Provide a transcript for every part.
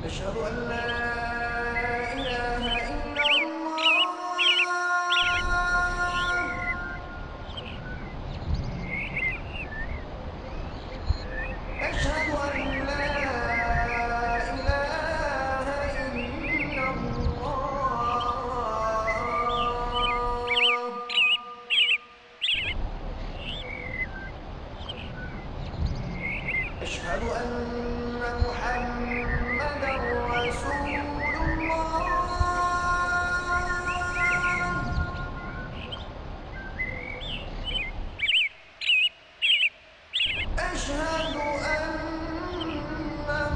أشهد أن لا إله إلا الله أشهد أن لا إله إلا الله أشهد أن محمدا رسول الله أشهد أن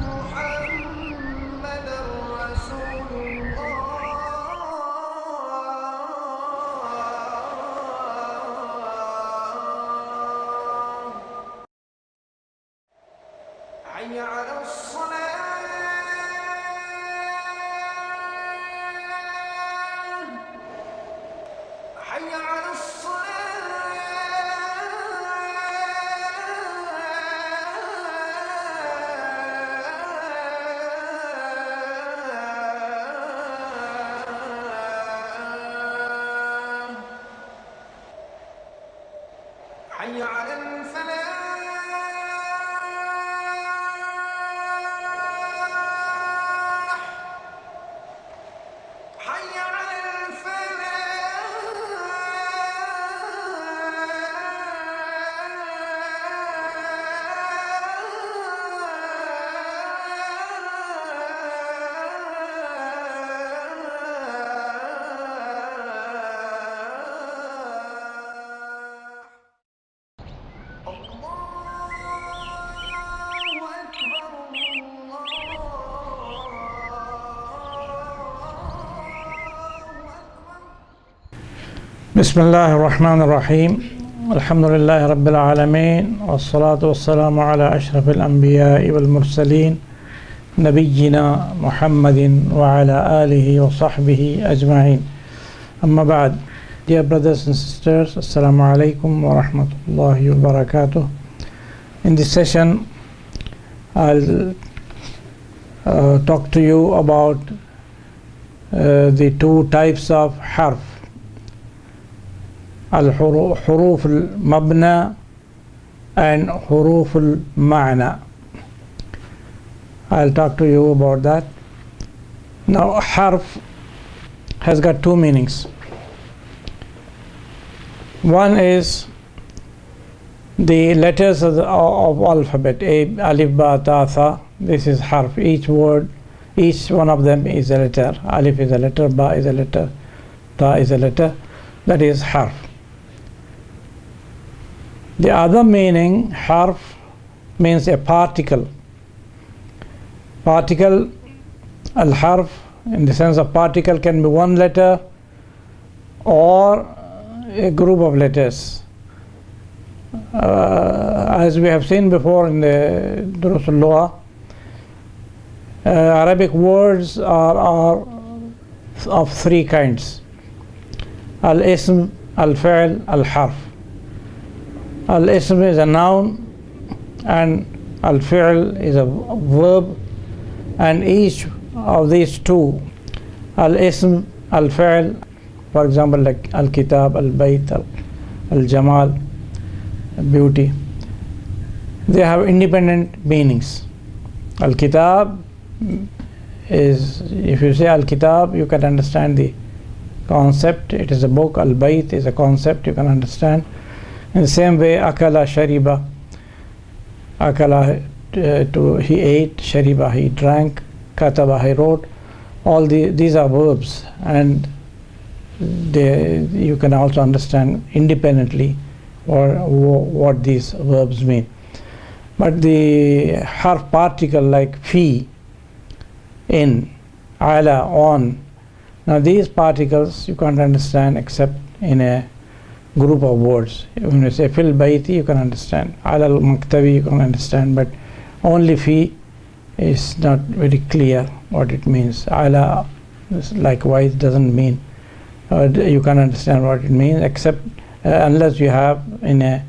محمدا رسول الله حي على الصلاة حي على الصلاة حي على الفلاح حي على الفلاح الله أكبر الله أكبر بسم الله الرحمن الرحيم الحمد لله رب العالمين والصلاة والسلام على أشرف الأنبياء والمرسلين نبينا محمد وعلى آله وصحبه أجمعين أما بعد. Dear brothers and sisters, Assalamu alaikum wa rahmatullahi wa barakatuh. In this session I'll talk to you about the two types of harf, الحروف المبنى and حروف المعنى. I'll talk to you about that. Now, harf has got two meanings. One is the letters of alphabet, A, alif, ba, ta, tha. This is harf. Each word, each one of them is a letter. Alif is a letter, ba is a letter, ta is a letter. That is harf. The other meaning, harf, means a particle. Particle, al-harf, in the sense of particle, can be one letter or a group of letters. As we have seen before in the Durus al-Lugha, Arabic words are of three kinds: al-ism, al-fi'l, al-harf. Al-ism is a noun and al-fi'l is a verb, and each of these two, al-ism, al-fi'l, for example, like al-kitab, al-bayt, al-jamal, beauty, they have independent meanings. Al-kitab is, if you say al-kitab, you can understand the concept. It is a book. Al-bayt is a concept, you can understand. In the same way, akala, shariba, akala, he ate, shariba, he drank, kataba, he wrote. All these are verbs, and you can also understand independently what these verbs mean. But the harf particle like fi, in, ala, on, now these particles you can't understand except in a group of words. When you say fil bayti, you can understand. Ala al-maktabi, you can understand, but only fi is not very clear what it means. Ala likewise doesn't mean, you can understand what it means, except unless you have in a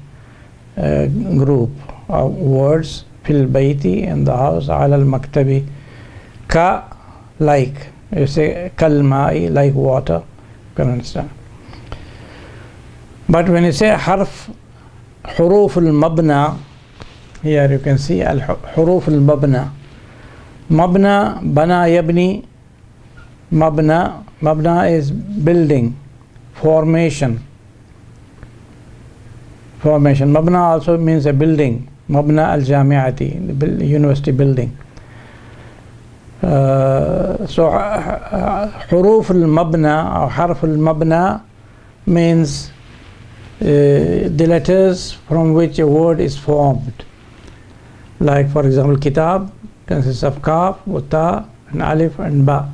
group of words, fil bayti, in the house, ala al-maktabi, ka, like, you say kal ma'i, like water, you can understand. But when you say harf, huruf al-mabna, here you can see huruf al-mabna. Mabna, bana yabni, mabna is building, formation. Mabna also means a building. Mabna al-jami'ati, the university building. So huruf al-mabna or harf al-mabna means the letters from which a word is formed. Like for example, kitab consists of kaf, ta, and alif and ba.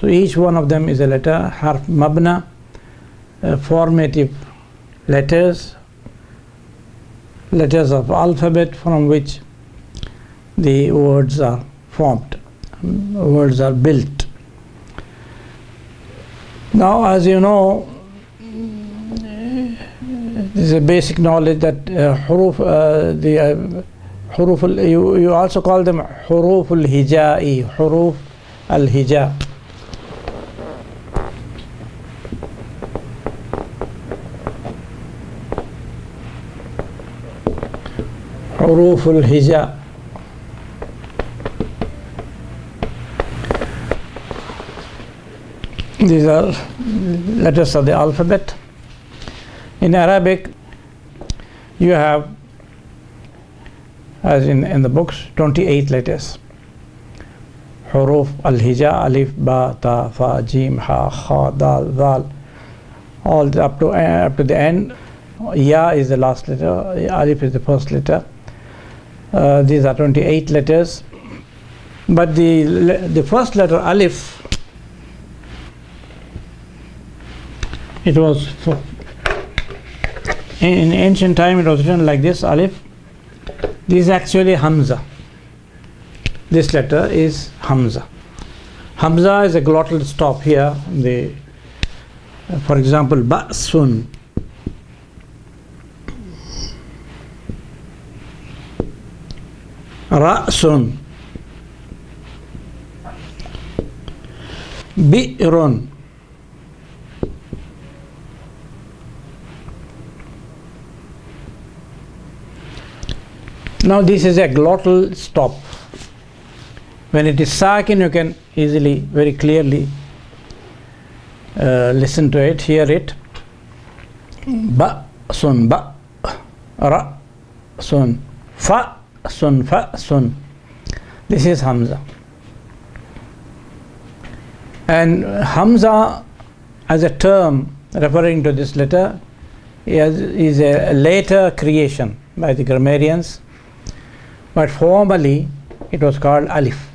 So each one of them is a letter, harf mabna, formative letters of alphabet from which the words are formed, words are built. Now, as you know, this is a basic knowledge that you also call them huruf al-hija'i, huruf al-hija. Huruf al-hija. These are letters of the alphabet. In Arabic, you have, as in the books, 28 letters. Huruf al-hija, alif, ba, ta, fa, jim, ha, kha, dal, zal, all up to the end. Ya is the last letter, alif is the first letter. These are 28 letters. But the first letter, alif, it was in ancient time it was written like this, alif. This is actually hamza. This letter is hamza. Hamza is a glottal stop here. For example, ba'sun, ra'sun, bi'run. Now this is a glottal stop. When it is sakin, you can easily, very clearly listen to it, hear it. Ba sun, ba, ra sun, fa sun, fa sun. This is hamza. And hamza as a term referring to this letter is a later creation by the grammarians. But formally, it was called alif.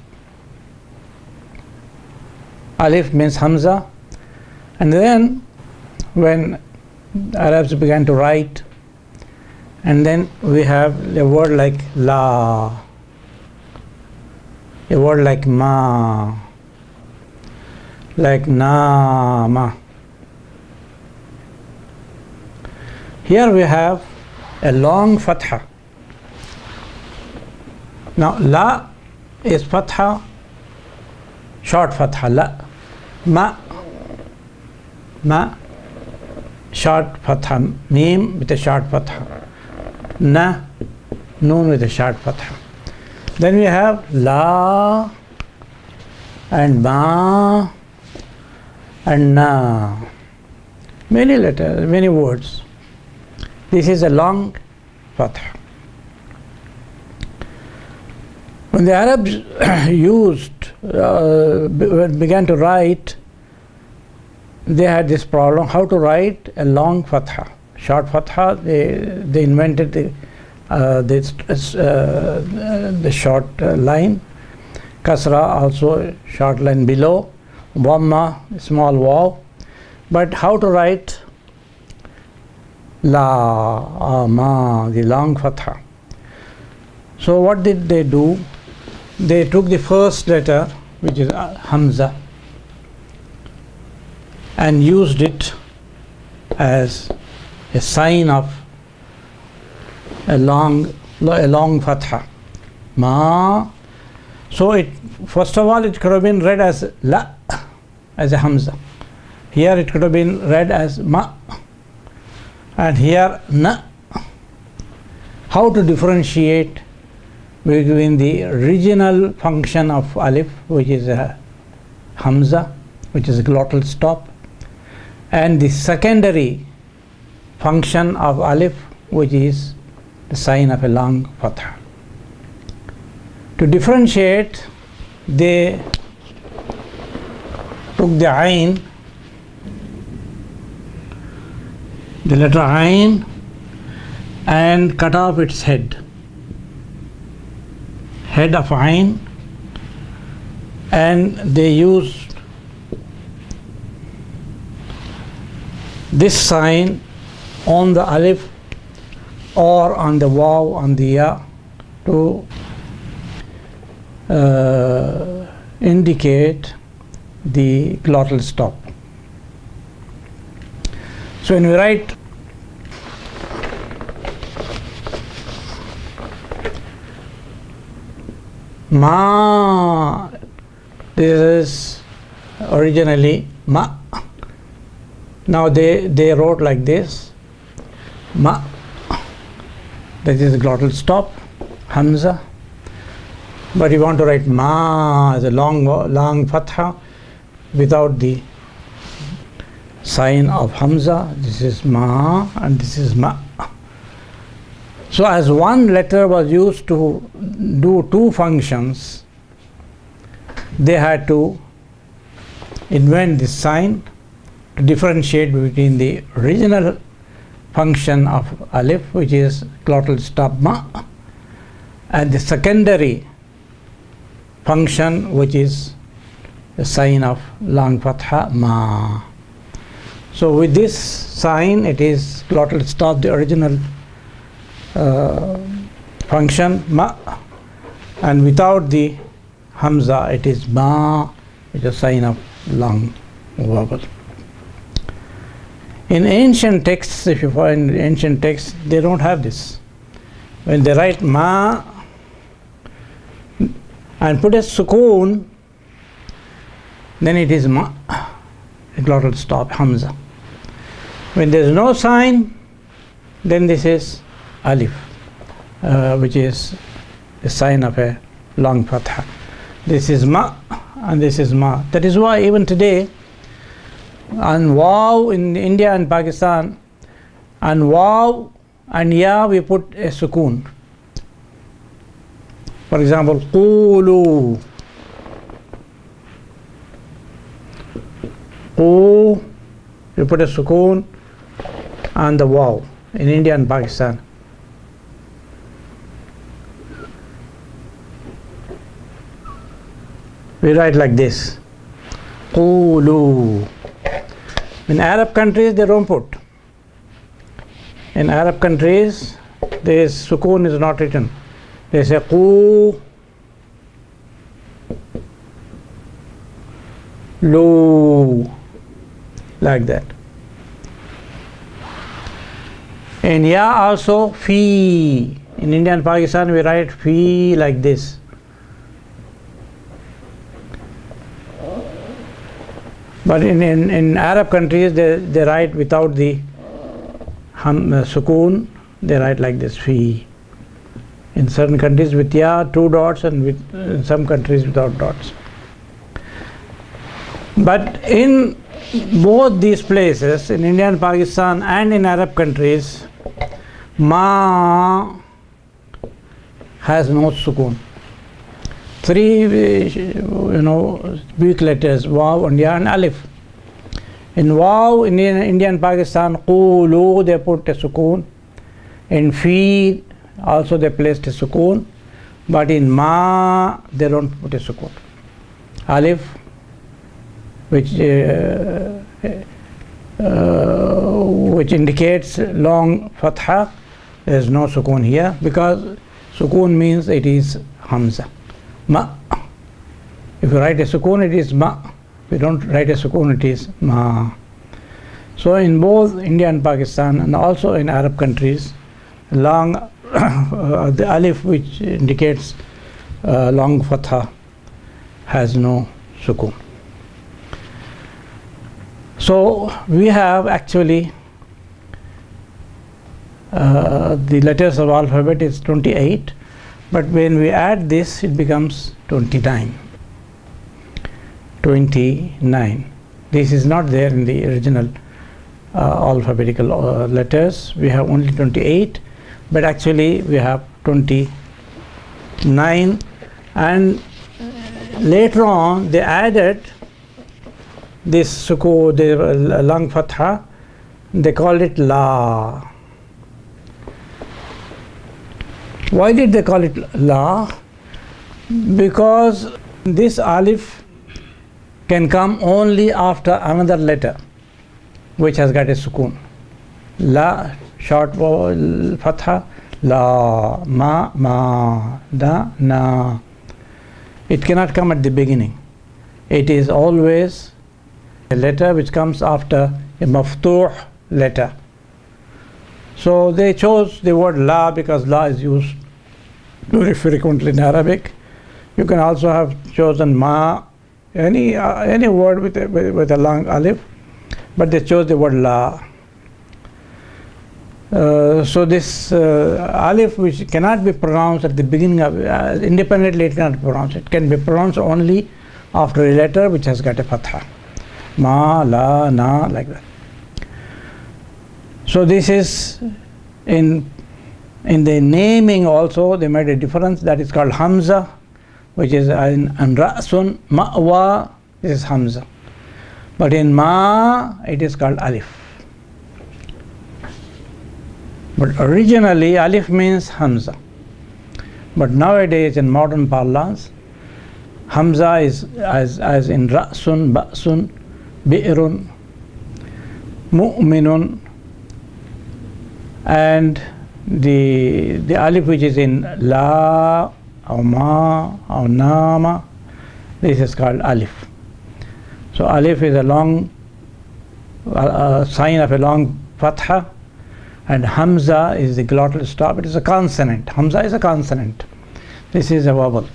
Alif means hamza. And then, when Arabs began to write, and then we have a word like la, a word like ma, like nama. Here we have a long fatha. Now, la is fatha, short fatha, la. Ma, short fatha, mim with a short fatha. Na, noon with a short fatha. Then we have la and ma and na. Many letters, many words. This is a long fatha. When the Arabs began to write, they had this problem, how to write a long fatha. Short fatha, they invented the short line. Kasra also short line below. Dhamma, small waw. But how to write La, ma, the long fatha. So what did they do? They took the first letter, which is Hamza, and used it as a sign of a long fatha. Ma. So it, first of all, it could have been read as la, as a Hamza. Here it could have been read as ma, and here na. How to differentiate between the original function of alif, which is a Hamza, which is a glottal stop, and the secondary function of alif, which is the sign of a long fatha. To differentiate, they took the ayn, the letter ayn, and cut off its head of ayn, and they used this sign on the alif or on the waw, on the ya, to indicate the glottal stop. So when we write ma, this is originally ma. Now they wrote like this, ma, that is the glottal stop, Hamza. But you want to write ma as a long fatha without the sign of Hamza. This is ma and this is ma. So as one letter was used to do two functions, they had to invent this sign to differentiate between the original function of alif, which is glottal stop ma, and the secondary function, which is the sign of long fatha ma. So with this sign, it is glottal stop, the original function ma, and without the Hamza, it is ma, which is a sign of long vowel. In ancient texts, if you find ancient texts, they don't have this. When they write ma and put a sukoon, then it is ma, a glottal stop, Hamza. When there is no sign, then this is alif, which is a sign of a long fatha. This is ma and this is ma. That is why even today, on waw in India and Pakistan, on waw and ya we put a sukoon. For example, qulu, qu, you put a sukoon on the waw in India and Pakistan. We write like this, qulu. In Arab countries, they don't put. In Arab countries, this sukoon is not written. They say qu, lu, like that. In ya also, fi. In India and Pakistan, we write fi like this. But in Arab countries, they write without the sukoon, they write like this, fi. In certain countries with ya, 2 dots, and in some countries without dots. But in both these places, in India and Pakistan and in Arab countries, ma has no sukoon. 3 weak letters, waw and ya and alif. In waw in India and Pakistan, qulu, they put a sukoon. In fi also they placed a sukoon, but in ma they don't put a sukoon. Alif, which which indicates long fatha. There is no sukoon here because sukoon means it is hamza. Ma. If you write a sukoon, it is ma. If you don't write a sukoon, it is ma. So in both India and Pakistan, and also in Arab countries, long the alif, which indicates long fatha, has no sukoon. So we have actually the letters of alphabet is 28, but when we add this, it becomes 29. 29. This is not there in the original alphabetical letters. We have only 28, but actually we have 29, and later on they added this sukoon, the long fatha, they called it la. Why did they call it la? Because this alif can come only after another letter which has got a sukoon. La, short vowel fatha, la, ma, da, na. It cannot come at the beginning. It is always a letter which comes after a maftuh letter. So they chose the word la because la is used very frequently in Arabic. You can also have chosen ma, any word with a long alif, but they chose the word la. So this alif, which cannot be pronounced at the beginning of independently, it cannot be pronounced. It can be pronounced only after a letter which has got a fatha. Ma, la, na, like that. So this is in the naming also they made a difference. That is called hamza, which is in ra'sun, ma'wa, this is hamza. But in ma, it is called alif. But originally alif means hamza. But nowadays in modern parlance, hamza is as in ra'sun, ba'sun, bi'run, mu'minun, and the alif which is in la or ma or nama, this is called alif. So alif is a long sign of a long fatha, and hamza is the glottal stop. It is a consonant. Hamza is a consonant. This is a vowel.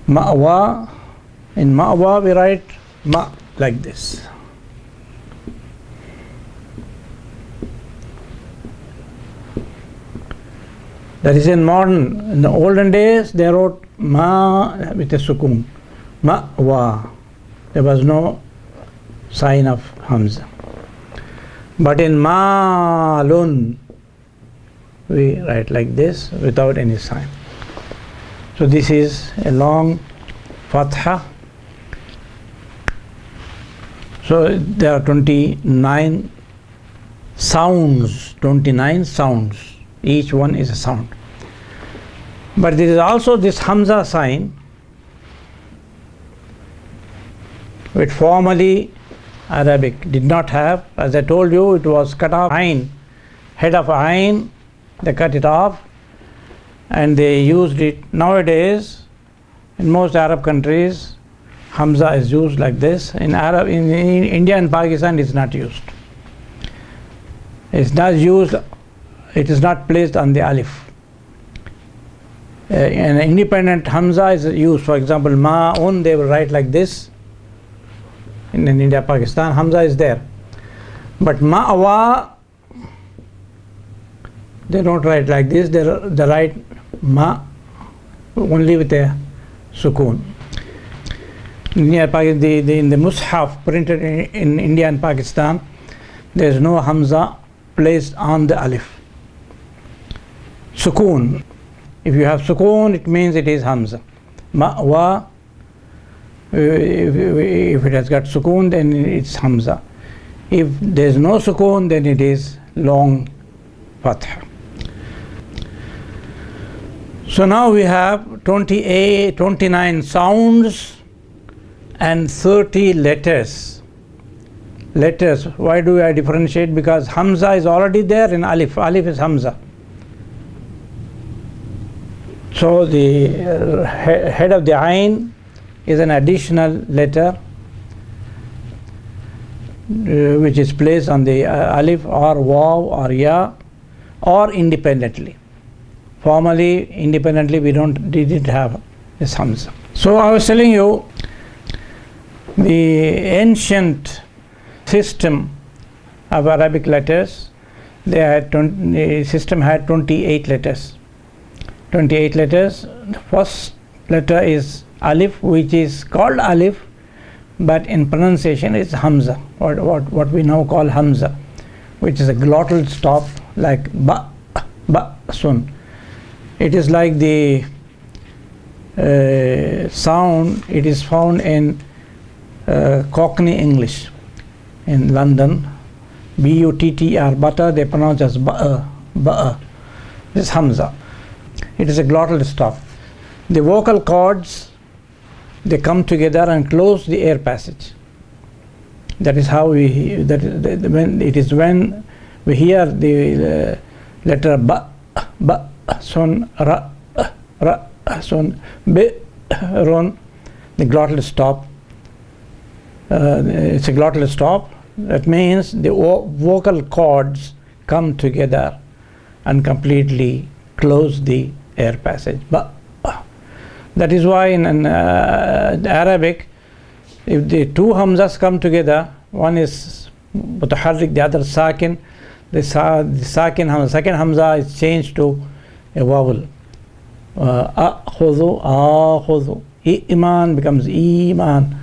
Ma'wa, in ma'wa we write ma like this. That is in the olden days they wrote ma with a sukoon. Ma'wa. There was no sign of hamza. But in ma'lun we write like this without any sign. So this is a long fatha. So there are 29 sounds, each one is a sound. But there is also this hamza sign, which formerly Arabic did not have. As I told you, it was cut off ayn, head of ayn, they cut it off and they used it. Nowadays in most Arab countries hamza is used like this. In India and Pakistan it is not used. It's not used, it is not placed on the alif. An independent hamza is used. For example, ma'un, they will write like this. In India, Pakistan, hamza is there. But ma'wa, they don't write like this. They write ma only with a sukoon. In the mushaf printed in India and Pakistan, there is no hamza placed on the alif. Sukoon. If you have sukoon, it means it is hamza. Ma'wa, if it has got sukoon, then it's hamza. If there is no sukoon, then it is long fatha. So now we have 29 sounds and 30 letters. letters. Why do I differentiate? Because Hamza is already there in Alif. Alif is Hamza. So the head of the Ain is an additional letter which is placed on the Alif or Waw or Ya, or independently. Formally, independently, we didn't have this Hamza. So I was telling you, the ancient system of Arabic letters, the system had 28 letters. 28 letters. The first letter is Alif, which is called Alif, but in pronunciation is Hamza, or what we now call Hamza, which is a glottal stop like ba, sun. It is like the sound. It is found in Cockney English in London, butter, butter, they pronounce as ba. This is Hamza. It is a glottal stop. The vocal cords, they come together and close the air passage. That is how when we hear the letter ba, sun, ra, sun, be, ron, the glottal stop. It's a glottal stop. That means the vocal cords come together and completely close the air passage. Ba. That is why in Arabic, if the two Hamzas come together, one is mutaharrik, the other sakin, the second Hamza is changed to a vowel. Akhudhu. Iman becomes iman.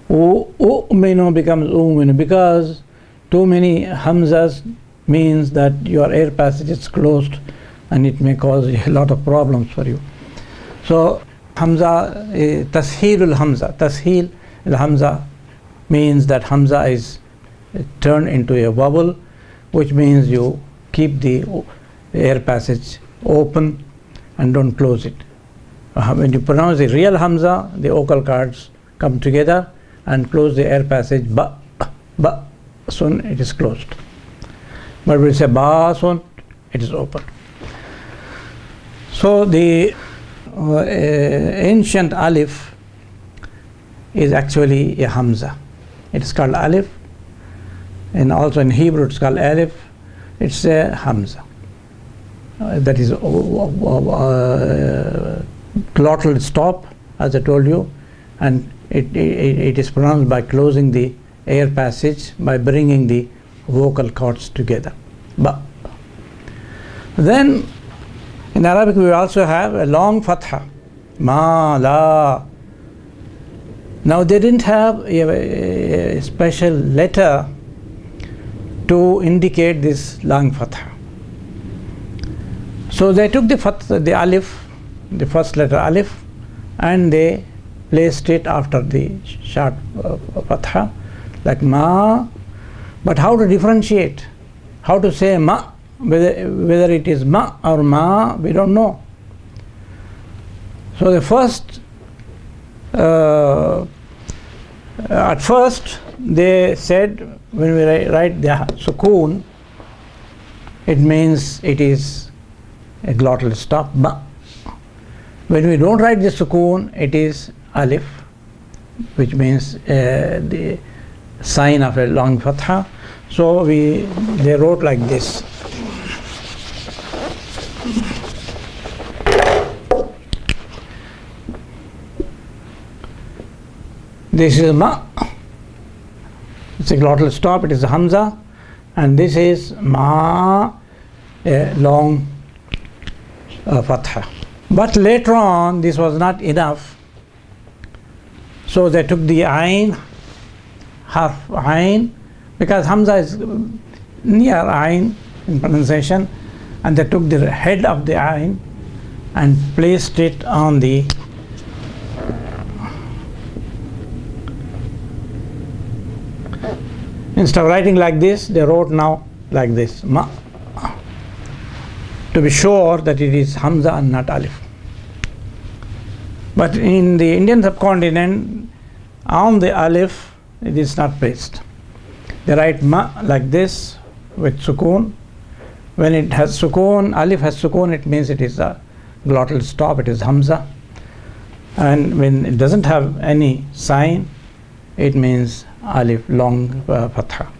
U'minu becomes uminu, because too many Hamzas means that your air passage is closed and it may cause a lot of problems for you. So Hamza, Tasheel al-Hamza. Tasheel al-Hamza means that Hamza is turned into a vowel, which means you keep the air passage open and don't close it. When you pronounce the real Hamza, the vocal cords come together and close the air passage. Ba, sun, it is closed. But when we say ba, sun, it is open. So the ancient Alif is actually a Hamza. It is called Alif, and also in Hebrew it's called Alif. It's a Hamza. That is glottal stop, as I told you, and it is pronounced by closing the air passage, by bringing the vocal cords together. Ba. Then in Arabic we also have a long fatha, ma, la. Now they didn't have a special letter to indicate this long fatha. So they took the alif, the first letter alif, and they placed it after the short fatha, like ma. But how to differentiate? How to say ma? Whether it is ma or ma, we don't know. So the first, at first they said, when we write the sukoon, it means it is a glottal stop, ba. When we don't write the sukoon, it is alif, which means the sign of a long fatha. So they wrote like this. This is ma. It's a glottal stop. It is a Hamza, and this is ma, a long fatha. But later on, this was not enough. So they took the ain, half ain, because Hamza is near ain in pronunciation, and they took the head of the ain and placed it on the instead of writing like this, they wrote now like this, ma, to be sure that it is Hamza and not alif. But in the Indian subcontinent, on the alif, it is not placed. They write ma like this with sukoon. When it has sukoon, alif has sukoon, it means it is a glottal stop, it is hamza. And when it doesn't have any sign, it means alif long fatha.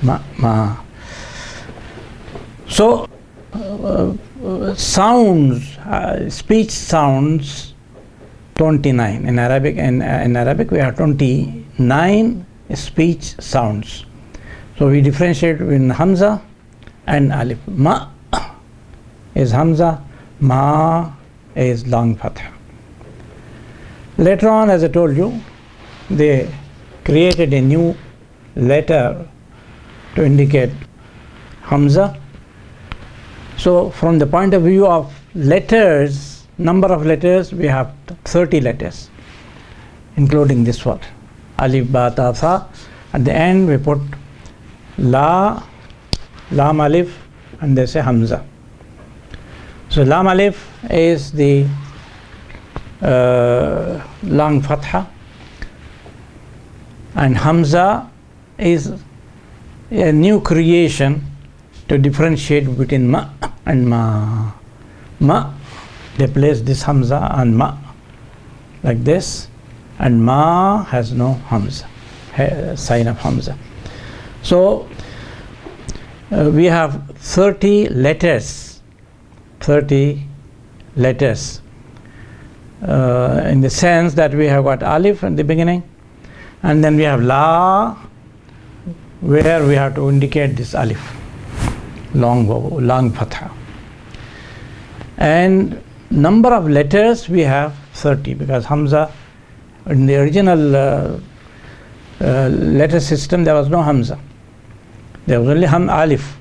Ma. So sounds, speech sounds 29 in Arabic. In Arabic we have 29 speech sounds. So we differentiate between hamza and alif. Ma is hamza, ma is long fatha. Later on, as I told you, they created a new letter to indicate hamza. So from the point of view of letters, number of letters, we have 30 letters, including this one, alif, ba, ta, tha. At the end we put la, lam alif, and they say hamza. So lam alif is the long fatha, and hamza is a new creation to differentiate between ma and ma. Ma, they place this hamza on ma like this, and ma has no hamza, sign of hamza. So we have 30 letters, 30 letters, in the sense that we have got alif at the beginning, and then we have la, where we have to indicate this alif, long fatha. And number of letters we have 30, because hamza, in the original letter system there was no hamza, there was only alif.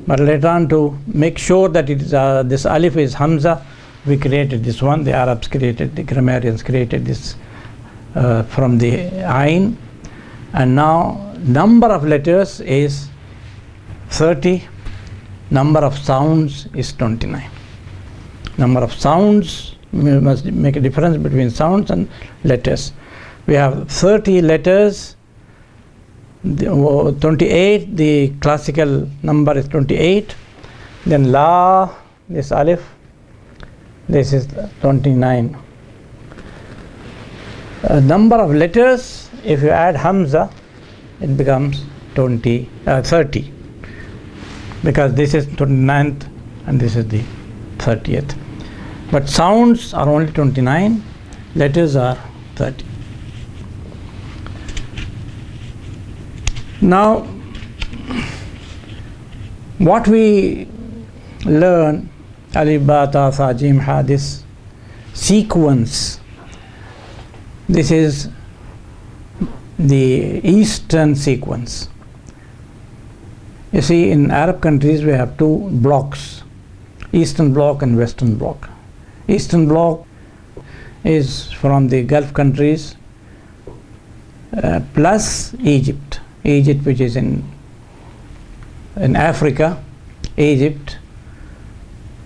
But later on, to make sure that it is, this alif is hamza, we created this one. The Arabs created, the grammarians created this from the ayn, and now number of letters is 30, number of sounds is 29. Number of sounds, we must make a difference between sounds and letters. We have 30 letters, 28, the classical number is 28, then la, this alif, this is 29. Number of letters, if you add hamza, it becomes 30, because this is 29th and this is the 30th. But sounds are only 29, letters are 30. Now, what we learn, alif, ba, ta, tha, jim, ha, this sequence, this is the Eastern sequence. You see, in Arab countries we have two blocks, Eastern bloc and Western bloc. Eastern bloc is from the Gulf countries plus Egypt. Egypt, which is in Africa. Egypt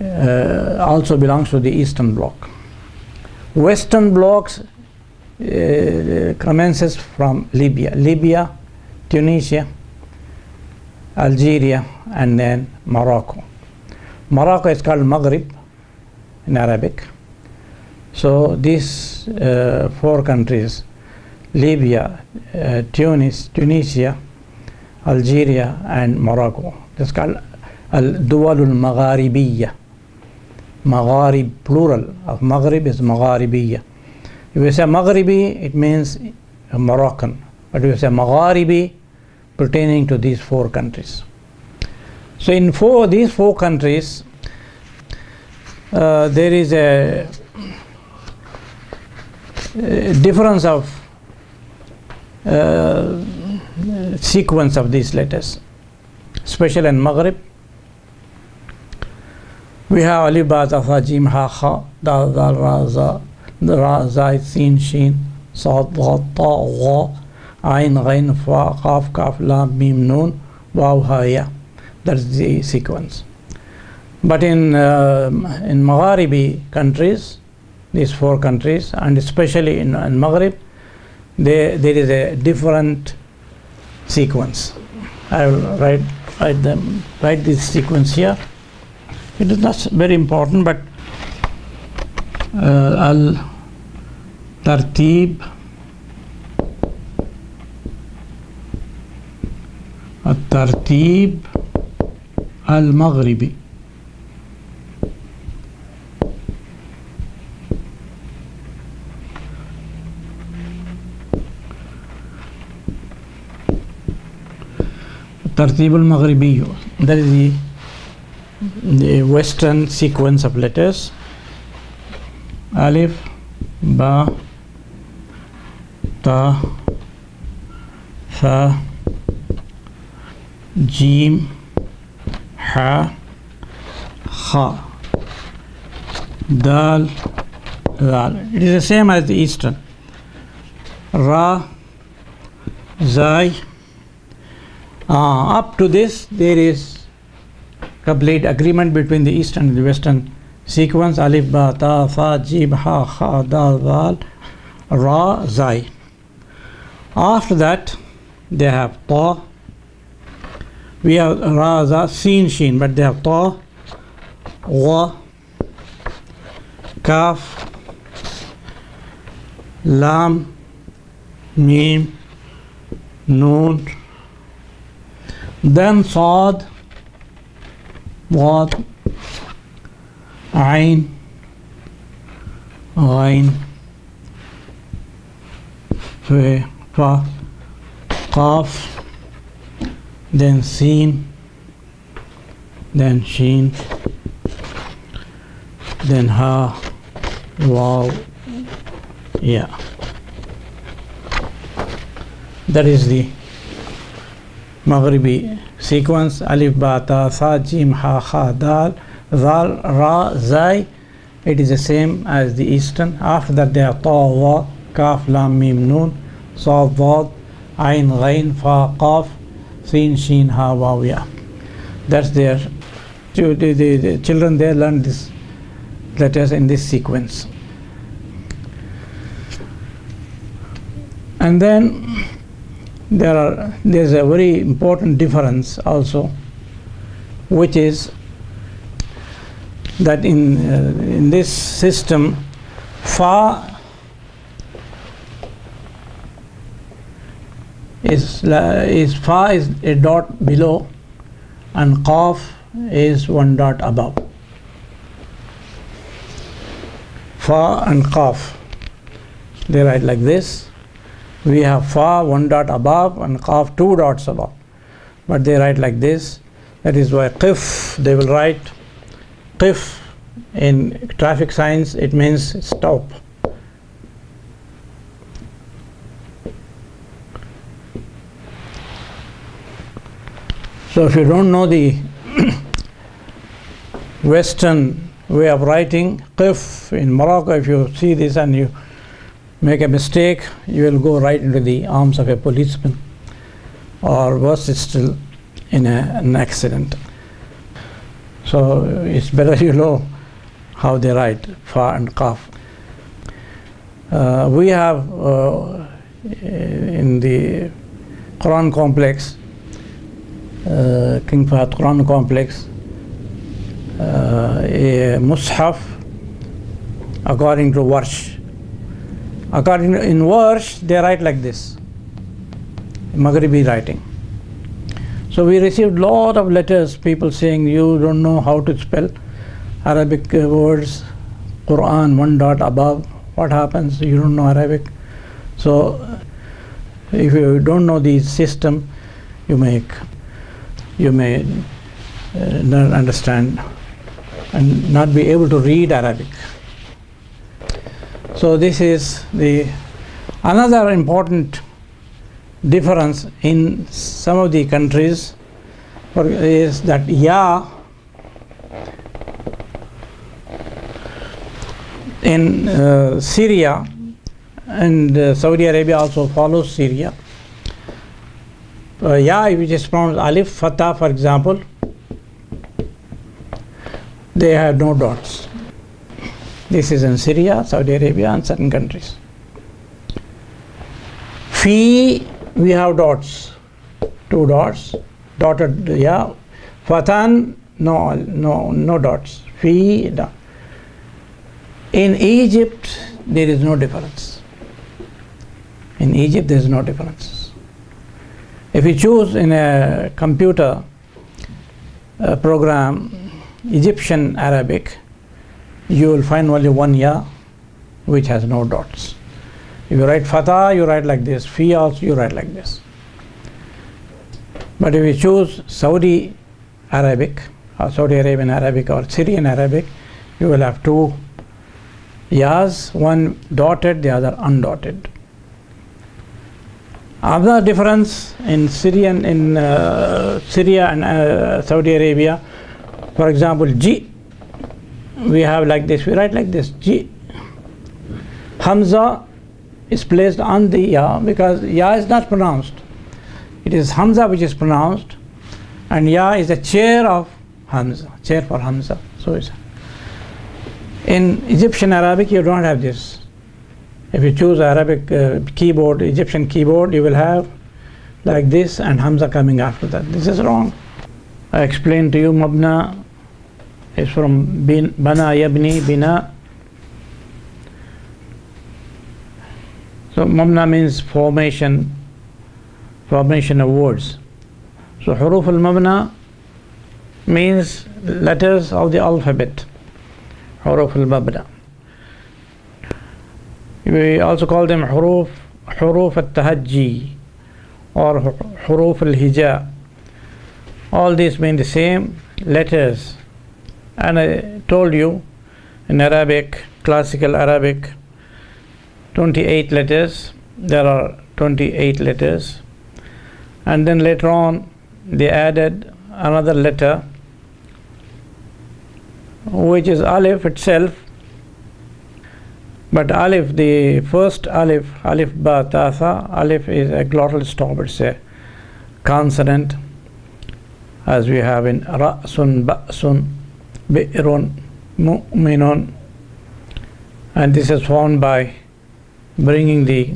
also belongs to the Eastern bloc. Western blocks commences from Libya, Tunisia, Algeria, and then Morocco. Morocco is called Maghrib in Arabic. So these four countries, Libya, Tunisia, Algeria, and Morocco, that's called Al-Duwal al-Magharibiyya. Magharib, plural of Maghrib is Magharibiyya. If you say Maghribi, it means Moroccan. But if you say Magharibi, pertaining to these four countries. So in these four countries, there is a difference of sequence of these letters. Especially in Maghrib, we have alif, ba, ta, tha, jim, ha, kha, dal, dal, ra, za, zai, sin, shin, sad, dha, ta, gha, ayn, ghain, fa, qaf, kaf, lam, mim, nun, waw, ha, ya. That's the sequence. But in Magharibi countries, these four countries, and especially in Maghrib, there is a different sequence. I will write this sequence here. It is not very important, but al-tartib al-maghribi. Tartib al-maghribi, that is the western sequence of letters. Alif, ba, ta, tha, jim, ha, kha, dal, zal. It is the same as the eastern. Ra, zai. Up to this there is complete agreement between the eastern and the western sequence. Alif, ba, ta, tha, jim, ha, kha, dal, zal, ra, zai. After that they have ta. We have ra, za, sin, shin, but they have ta, wa, kaf, lam, mim, noon, then sad, wad, ain, ghain, fa, qaf, then sin, then shin, then ha, waw, yeah. That is the Maghribi sequence. Alif, ba, ta, tha, jim, ha, kha, dal, zal, ra, zai. It is the same as the eastern. After that they have ta, wa, kaf, lam, mim, noon, sad, dad, ain, ghain, fa, qaf, sin, shin, ha, waw, ya. That's their. The children there learn these letters in this sequence. And then there's a very important difference also, which is that in this system, fa is a dot below and qaf is one dot above. Fa and qaf, they write like this. We have fa one dot above and qaf two dots above, but they write like this. That is why qif, they will write qif in traffic signs. It means stop. So if you don't know the Western way of writing qif in Morocco, if you see this and you make a mistake, you will go right into the arms of a policeman, or worse still, in an accident. So it's better you know how they write fa and qaf. We have in the Quran complex, King Fahd Quran complex, a mushaf according to Warsh. According in Warsh, they write like this, Maghribi writing. So we received lot of letters, people saying you don't know how to spell Arabic words, Quran one dot above. What happens? You don't know Arabic. So if you don't know the system, you may not understand and not be able to read Arabic. So this is the another important difference in some of the countries is that ya in Syria and Saudi Arabia also follows Syria. Ya, which is pronounced alif, fatah, for example, they have no dots. This is in Syria, Saudi Arabia, and certain countries. Fi, we have dots. two dots, dotted ya. Fatan, no dots. Fi, dot. In Egypt, there is no difference. In Egypt, there is no difference. If you choose in a computer program Egyptian Arabic, you will find only one ya which has no dots. If you write Fatah, you write like this. Fi also, you write like this. But if you choose Saudi Arabic, or Saudi Arabian Arabic, or Syrian Arabic, you will have two yas, one dotted, the other undotted. Another difference in Syria and Saudi Arabia, for example, G, we have like this, we write like this, G. Hamza is placed on the ya because ya is not pronounced. It is Hamza which is pronounced, and ya is a chair of Hamza, chair for Hamza. So it's in Egyptian Arabic, you don't have this. If you choose Arabic keyboard, Egyptian keyboard, you will have like this and Hamza coming after that. This is wrong. I explained to you, Mabna is from Bana Yabni, Bina. So Mabna means formation of words. So Huruf al-Mabna means letters of the alphabet. Huruf al-Mabna. We also call them huruf al-tahajji or huruf al-hija. All these mean the same letters. And I told you in Arabic, classical Arabic, 28 letters. There are 28 letters. And then later on they added another letter which is alif itself. But alif, the first alif ba ta tha, alif is a glottal stop, it's a consonant, as we have in ra'sun, ba'sun, bi'run, mu'minun, and this is formed by bringing the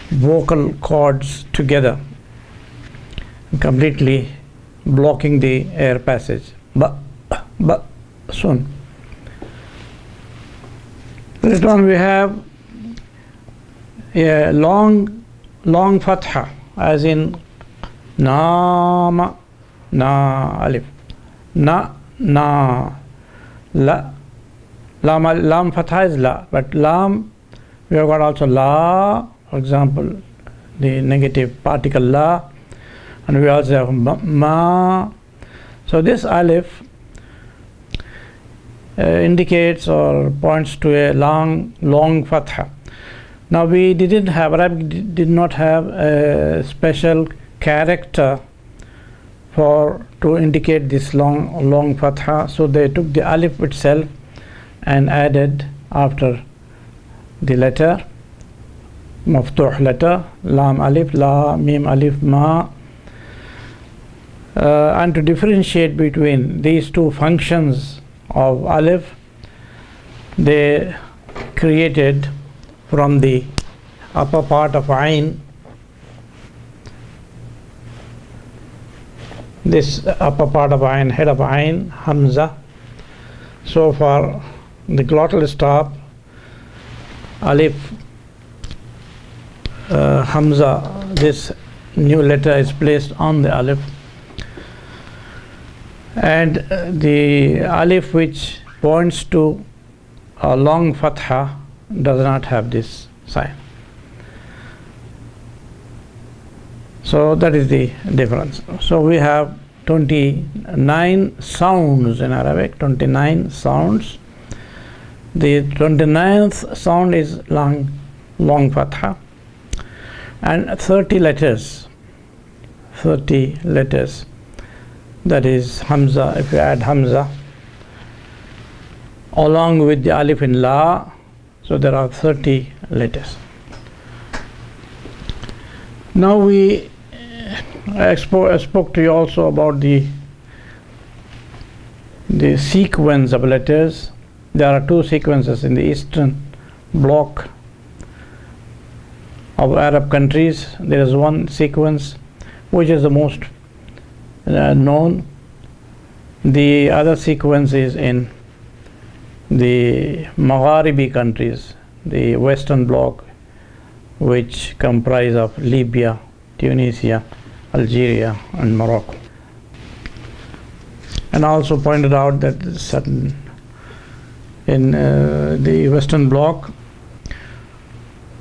vocal cords together, completely blocking the air passage. Sun. Later on we have a long fatha, as in nama, na alif, na la, lam fatha is la, but lam we have got also la, for example the negative particle la, and we also have ma. So this alif indicates or points to a long fatha. Now we Arabic did not have a special character to indicate this long fatha, so they took the alif itself and added after the letter, maftuh letter, lam alif, la, mim alif, ma, and to differentiate between these two functions of alif, they created from the upper part of ain, this upper part of ain, head of ain, hamza. So for the glottal stop, alif, hamza, this new letter is placed on the alif, and the alif which points to a long fatha does not have this sign. So that is the difference. So we have 29 sounds in Arabic, 29 sounds. The 29th sound is long fatha, and 30 letters, that is hamza. If you add hamza along with the alif in la, so there are 30 letters. Now I spoke to you also about the sequence of letters. There are two sequences in the eastern bloc of Arab countries. There is one sequence which is the most known. The other sequence is in the Magharibi countries, the Western Bloc, which comprise of Libya, Tunisia, Algeria, and Morocco. And I also pointed out that certain in the Western Bloc,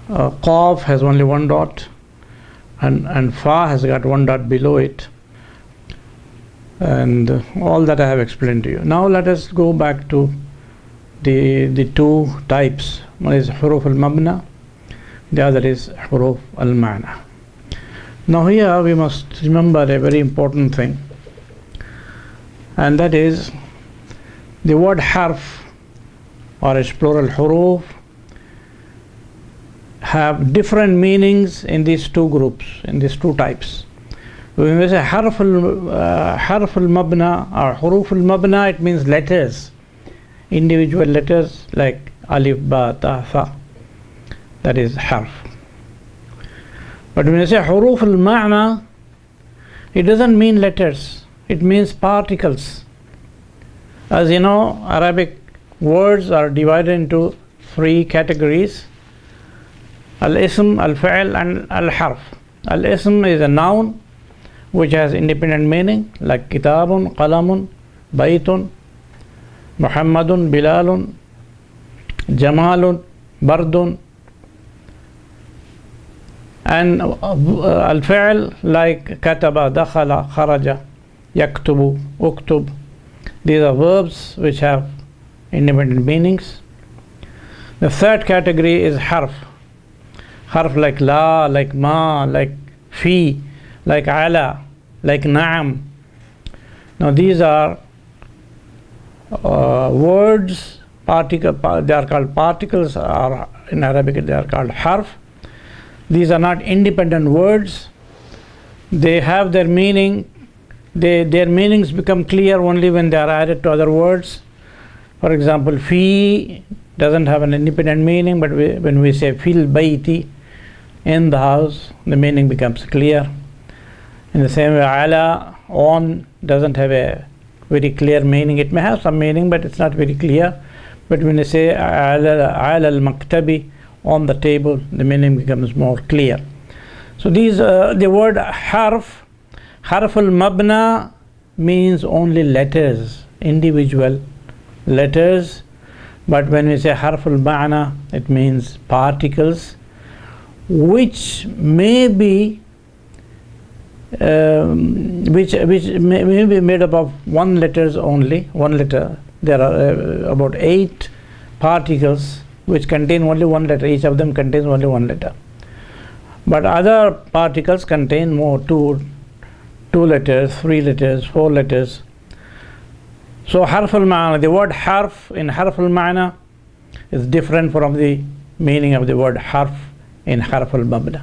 Qaf has only one dot, and Fa has got one dot below it, and all that I have explained to you. Now let us go back to the two types. One is Huruf al-Mabna, the other is Huruf al-Ma'na. Now here we must remember a very important thing, and that is the word harf, or its plural huruf, have different meanings in these two groups, in these two types. When we say harf al-mabna or huruf al-mabna, it means letters, individual letters like alif, ba, ta, tha. That is harf. But when we say huruf al-ma'na, it doesn't mean letters, it means particles. As you know, Arabic words are divided into three categories: al-ism, al-fi'l, and al-harf. Al-ism is a noun which has independent meaning, like kitabun, qalamun, baytun, Muhammadun, Bilalun, Jamalun, Bardun. And al-fi'l, like kataba, dakhala, kharaja, yaktubu, uktub. These are verbs which have independent meanings. The third category is harf. Harf like la, like ma, like fi, like ala, like na'am. Now these are words, they are called particles, or in Arabic they are called harf. These are not independent words. They have their meaning. Their meanings become clear only when they are added to other words. For example, fi doesn't have an independent meaning, but when we say fil bayti, in the house, the meaning becomes clear. In the same way, ala, on, doesn't have a very clear meaning. It may have some meaning, but it's not very clear. But when you say ala al-maktabi, on the table, the meaning becomes more clear. So these, the word harf al-mabna means only letters, individual letters. But when we say harf al-ma'na, it means particles which may be which may be made up of one letters only, one letter. There are about 8 particles which contain only one letter. Each of them contains only one letter. But other particles contain more, two letters, 3 letters, 4 letters. So harf al-ma'na, the word harf in harf al-ma'na is different from the meaning of the word harf in harf al-mabna.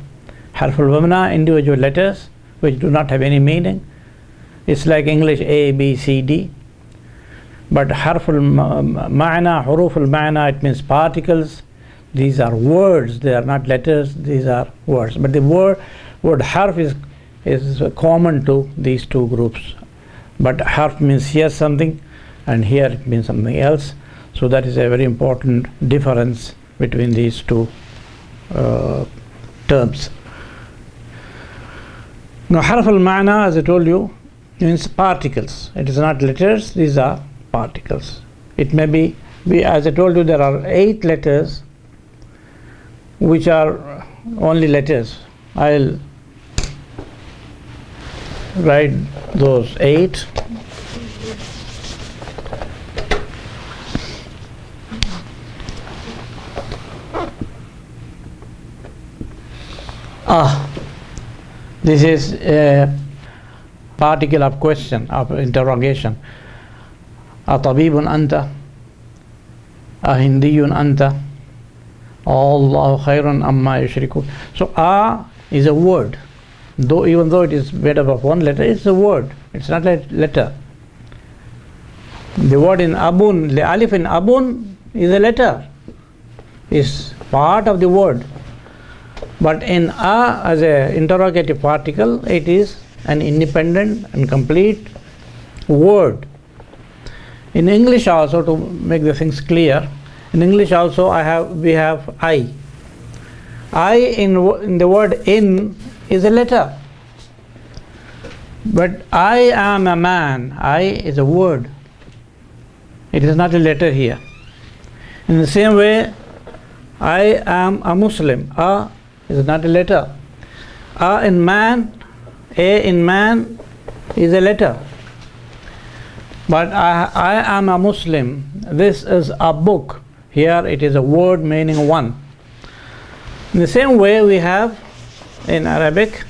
Harf al-mabna, individual letters which do not have any meaning. It's like English A, B, C, D. But harf al-ma'na, huruf al-ma'na, it means particles. These are words, they are not letters, these are words. But the word harf is common to these two groups. But harf means here something, and here it means something else. So that is a very important difference between these two terms. Now harf al-ma'na, as I told you, means particles. It is not letters, these are particles. It may be, as I told you, there are 8 letters which are only letters. I'll write those 8. This is a particle of question, of interrogation. أطبيب أنت أهندي أنت الله خير أما يشركون. So is a word, even though it is made up of one letter, it's a word, it's not a letter. The word in abun, the alif in abun is a letter, is part of the word. But in as a interrogative particle, it is an independent and complete word. In English also, to make the things clear, in English also we have I. I in the word in is a letter. But I am a man, I is a word. It is not a letter here. In the same way, I am a Muslim. A is not a letter. A in man, A in man is a letter. But I am a Muslim. This is a book. Here it is a word meaning one. In the same way we have in Arabic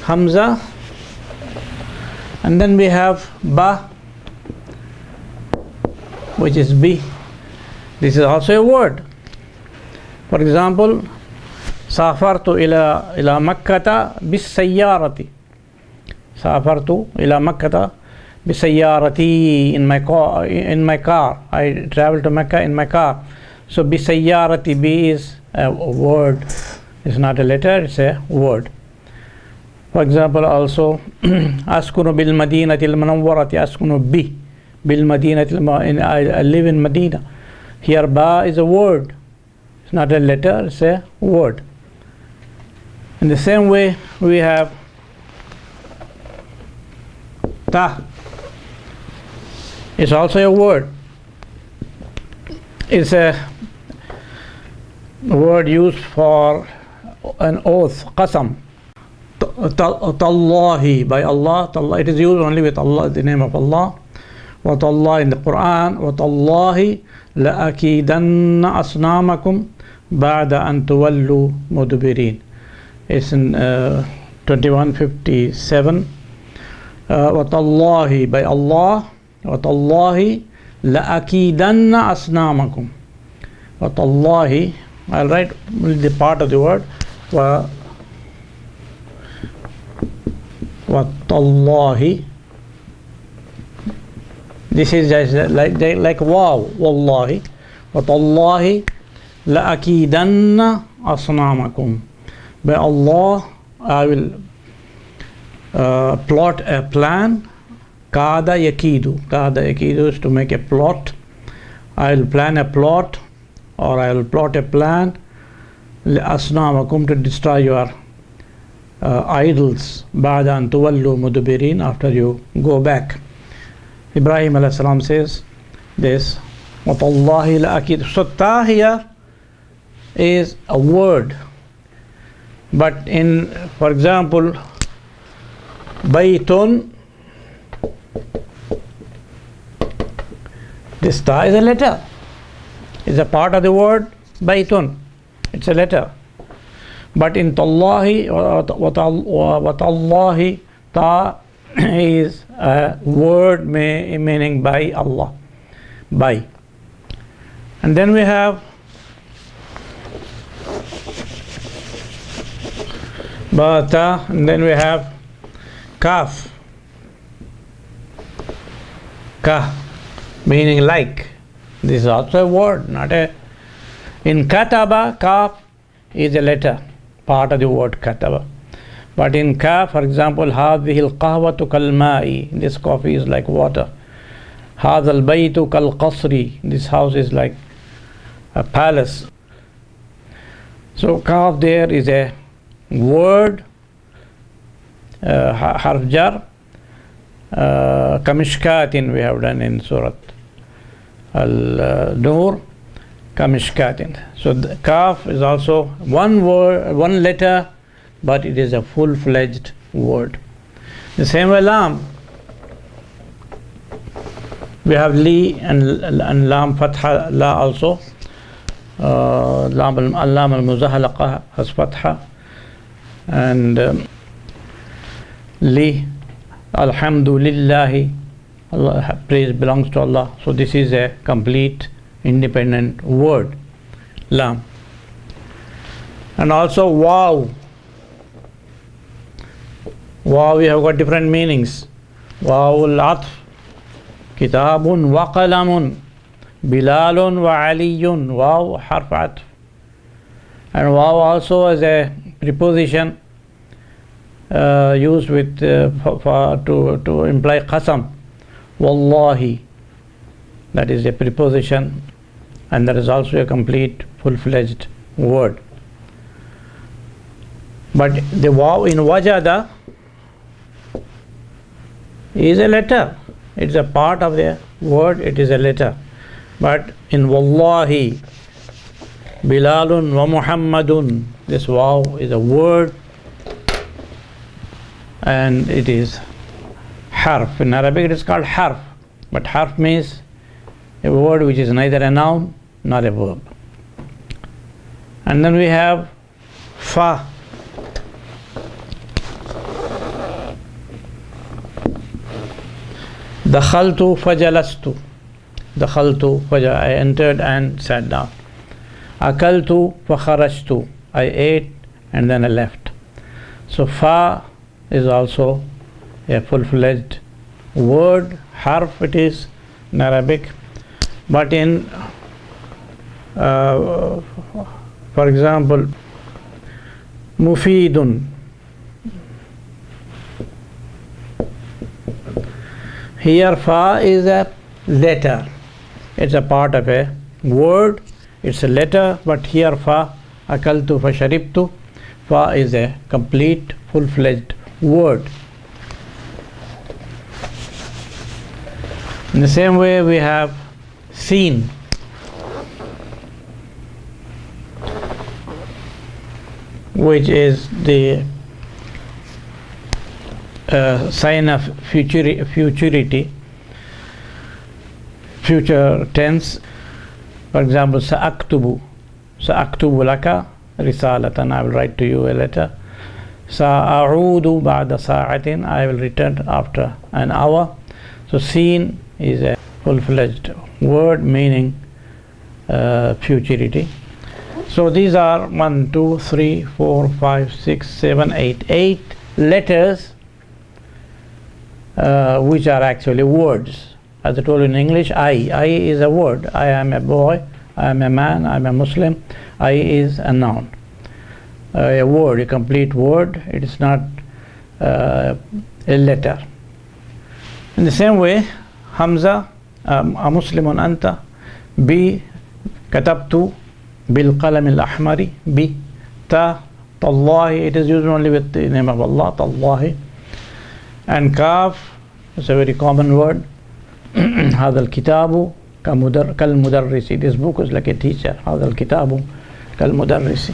Hamza, and then we have Ba, which is B. This is also a word. For example, Safartu ila Makkata bis-sayyarati. Safartu ila Makkata bisayyarati, in my car. I travel to Mecca in my car. So bisayyarati, B is a word. It's not a letter, it's a word. For example, also askunu bil madinati al munawwarati, askunu bil madinati, I live in Medina. Here ba is a word. It's not a letter, it's a word. In the same way we have ta. It's also a word. It's a word used for an oath, qasam. Tallahi, by Allah. It is used only with Allah, the name of Allah. Wa tallah in the Quran. Wa tallahi la'akidanna asnamakum ba'da an tuwallu mudbirin. It's in 2157. Wa tallahi, by Allah. وَتَاللَّهِ لَأَكِيدَنَّ أَصْنَامَكُمْ. وَتَاللَّهِ, I'll write the part of the word. وَتَاللَّهِ, this is just like wow, wallahi. وَتَاللَّهِ لَأَكِيدَنَّ أَصْنَامَكُمْ. By Allah, I will plot a plan. Kada yakidu. Kada yakidu is to make a plot. I will plan a plot, or I will plot a plan. Asnamakum, to destroy your idols. Ba'da an tuwallu mudbirin, after you go back. Ibrahim alayhi salam says this. Watallahi la'akid. So ta here is a word. But in, for example, baytun, this ta is a letter. It's a part of the word baytun. It's a letter. But in tallahi, watallahi, ta is a word meaning by Allah. By. And then we have bata, and then we have kaf. Ka, meaning like. This is also a word, not a. In kataba, kaf is a letter, part of the word kataba. But in kaf, for example, hadhihi al-qahwatu kal-ma'i, this coffee is like water. Hadha al-baytu kal-qasri, this house is like a palace. So kaf there is a word, harf jar, kamishkatin we have done in Surah Al-Nur, kamishkatin. So the kaf is also one word, one letter, but it is a full-fledged word. The same way lam. We have li and lam fatha, la also. Lam al-muzahalaqa has fatha. And li, alhamdulillahi, Allah, praise belongs to Allah. So this is a complete independent word, lam. And also wow. Wow, we have got different meanings. Wow al-atf, kitabun wa qalamun, bilalun wa aliyun. Wow, harf atf. And wow also as a preposition, used with to imply qasam. Wallahi, that is a preposition, and that is also a complete full-fledged word. But the waw in wajada is a letter. It's a part of the word, it is a letter. But in wallahi, Bilalun wa Muhammadun, this waw is a word, and it is harf. In Arabic it is called harf, but harf means a word which is neither a noun nor a verb. And then we have fa. Dakhaltu fajalastu. I entered and sat down. Akaltu fakharajtu. I ate and then I left. So fa is also a full-fledged word, harf it is in Arabic. But in for example, mufidun, here fa is a letter. It's a part of a word, it's a letter, but here fa, akaltu fa sharibtu, fa is a complete full-fledged word. In the same way we have seen. Which is the sign of futurity, future tense. For example, sa'aktubu laka risalatan, I will write to you a letter. Sa'a'udu ba'da sa'atin, I will return after an hour. So seen is a full-fledged word meaning futurity. So these are 1, 2, 3, 4, 5, 6, 7, 8 letters which are actually words. As I told you in English, I is a word. I am a boy, I am a man, I am a Muslim. I is a noun, a word, a complete word. It is not a letter. In the same way, Hamza, a Muslimun anta, B, katabtu bil qalam al ahmari, B, ta, tallahi, it is used only with the name of Allah, tallahi. And kaf is a very common word. هذا الكتاب كالمدرس, this book is like a teacher. هذا الكتاب كالمدرس.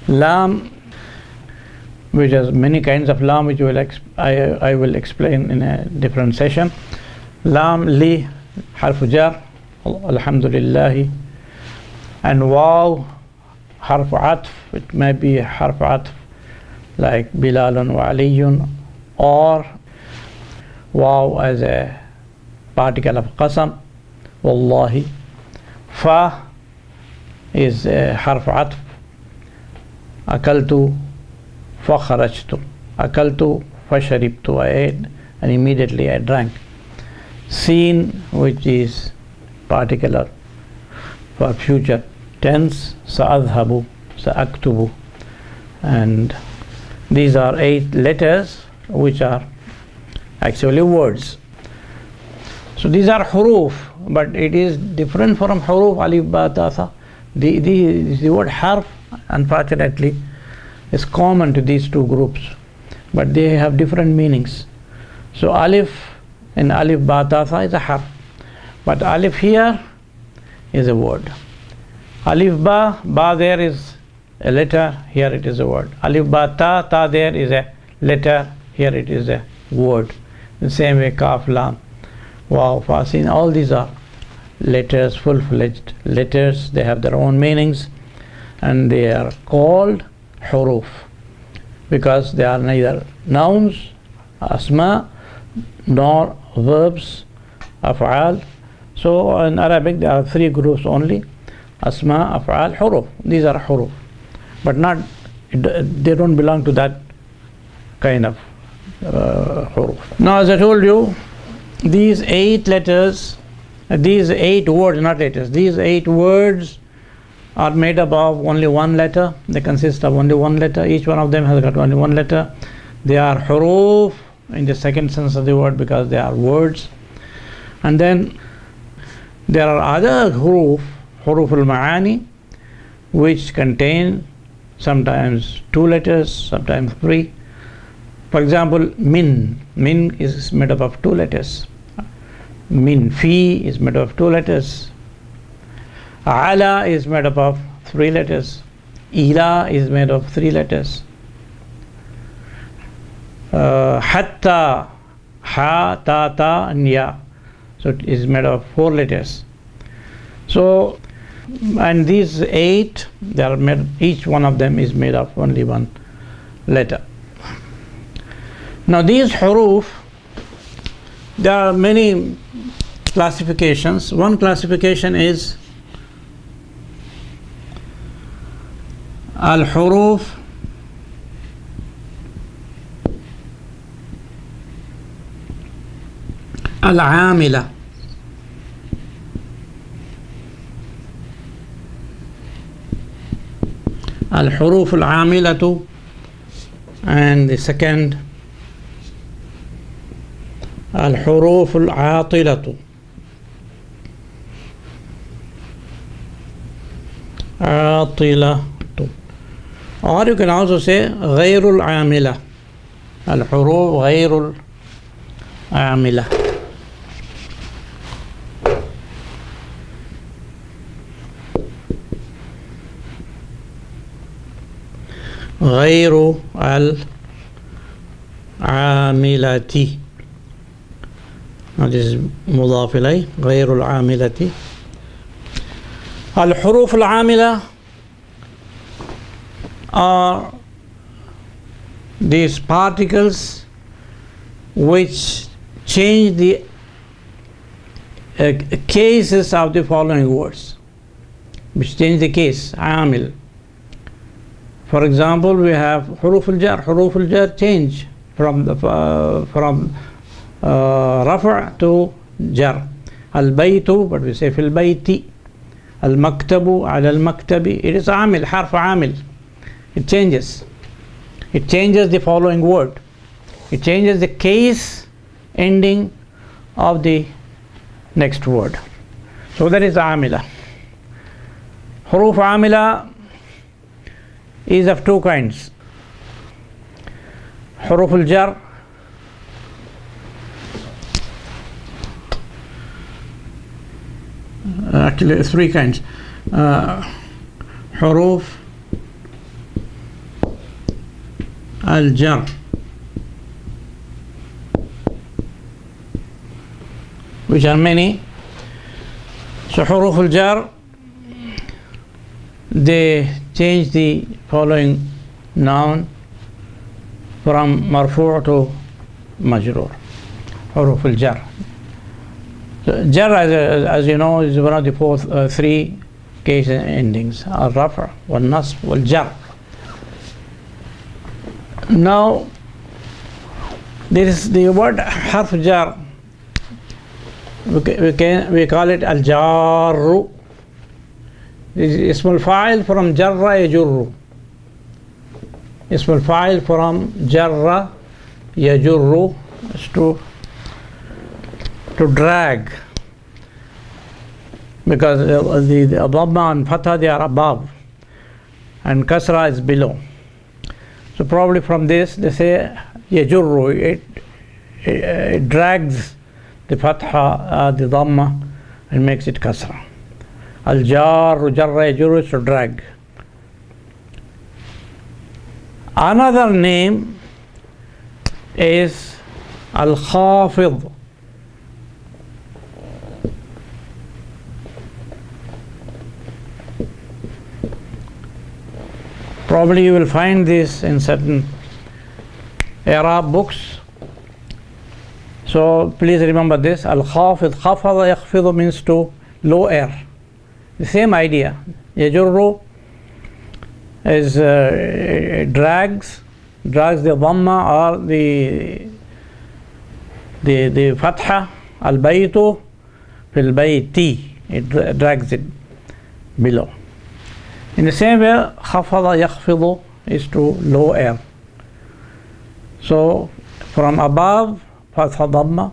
Lam, which has many kinds of lam, which I will explain in a different session. Lam, li, harf jar, alhamdulillah. And waw, harf atf, it may be harf atf like Bilalun wa Aliyun, or waw as a particle of qasam, wallahi. Fa is a harf atf, akaltu fa kharajtu, akaltu fa sharibtu, I ate and immediately I drank. Seen, which is particular for future tense, sa'adhabu, sa'aktubu. And these are 8 letters which are actually words. So these are huruf, but it is different from huruf alif ba ta tha. The word harf, unfortunately, is common to these two groups, but they have different meanings. So alif in alif ba ta tha is a harf, but alif here is a word. Alif ba there is a letter, here it is a word. Alif ba ta there is a letter, here it is a word. The same way kaf, lam, waw, fa, sin, all these are letters, full-fledged letters. They have their own meanings and they are called huruf because they are neither nouns, asma, nor verbs, af'al. So in Arabic there are 3 groups only: asma, af'al, huruf. These are huruf, but they don't belong to that kind of huruf. Now, as I told you, these 8 letters, these 8 words, not letters, these 8 words are made up of only one letter. They consist of only one letter. Each one of them has got only one letter. They are huruf in the second sense of the word because they are words. And then there are other huruf al-ma'ani, which contain sometimes 2 letters, sometimes 3. For example, min is made up of 2 letters. Min, fi is made up of 2 letters. Ala is made up of 3 letters. Ila is made of 3 letters. Hatta, ha, ta, and ya. So it is made of 4 letters. So, and these 8, they are made, each one of them is made of only 1 letter. Now these huruf, there are many classifications. One classification is al-huruf al-amila. Al-huruf al-amilatu, and the second al-huruf al-atilatu. Atilatu. Or you can also say ghayrul amila. Al-huruf ghayrul amila. غير العاملة. Now this is مضاف إليه غير العاملة. الحروف العاملة are these particles which change the cases of the following words, which change the case. عامل. For example, we have huruf al-jar. Huruf al-jar change from rafa' to jar. Al-baytu, but we say fil bayti. Al-maktabu, ala al-maktabi. It is amil, harf amil. It changes. It changes the following word. It changes the case ending of the next word. So that is amila. Huruf amila is of 2 kinds. Huruf al-jar, actually 3 kinds. Huruf al-jar, which are many. So huruf al-jar, they change the following noun from marfu' to majroor. Huruf al-jar. So jar, as you know, is one of the 3 case endings: al-rafa', wal-nasb, wal-jar. Now there is the word harf jar. We call it al-jarru. Ism al-fa'il from jarra yajurru. Ism al-fa'il from jarra yajurru is to drag, because the dhamma and fatha, they are above and kasra is below. So probably from this they say yajurru, it drags the fatha, the dhamma, and makes it kasra. Al-jar, jarra yajurru is to drag. Another name is al-khafid. Probably you will find this in certain Arab books. So please remember this. Al-khafid, khafada yakhfidu means to lower. The same idea. Yajurru is drags the dhamma or the fatha. Al-baytu fil bayti, it drags it below. In the same way, khafada yakhfidu is to lower. So from above, fatha dhamma.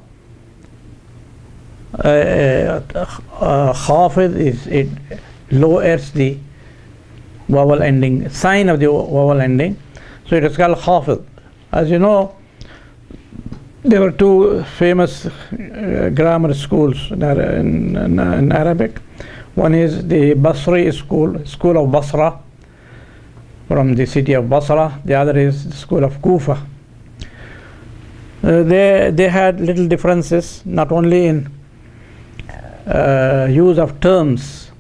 Khafid is it lowers the vowel ending, sign of the vowel ending. So it is called khafid. As you know, there were two famous grammar schools in Arabic. One is the Basri school, school of Basra, from the city of Basra. The other is the school of Kufa. They had little differences, not only in use of terms,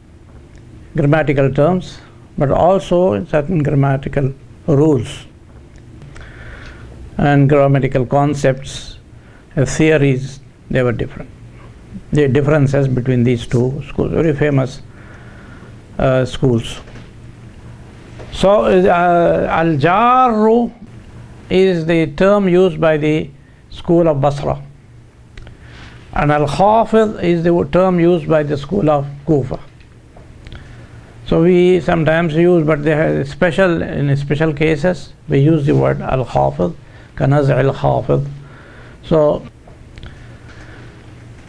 grammatical terms, but also in certain grammatical rules and grammatical concepts, theories. They were different. The differences between these two schools, very famous schools. So al-jarru is the term used by the school of Basra, and al-khafid is the term used by the school of Kufa. So we sometimes use, but they have special, in special cases we use the word al-khafid, kanaz al-khafid. So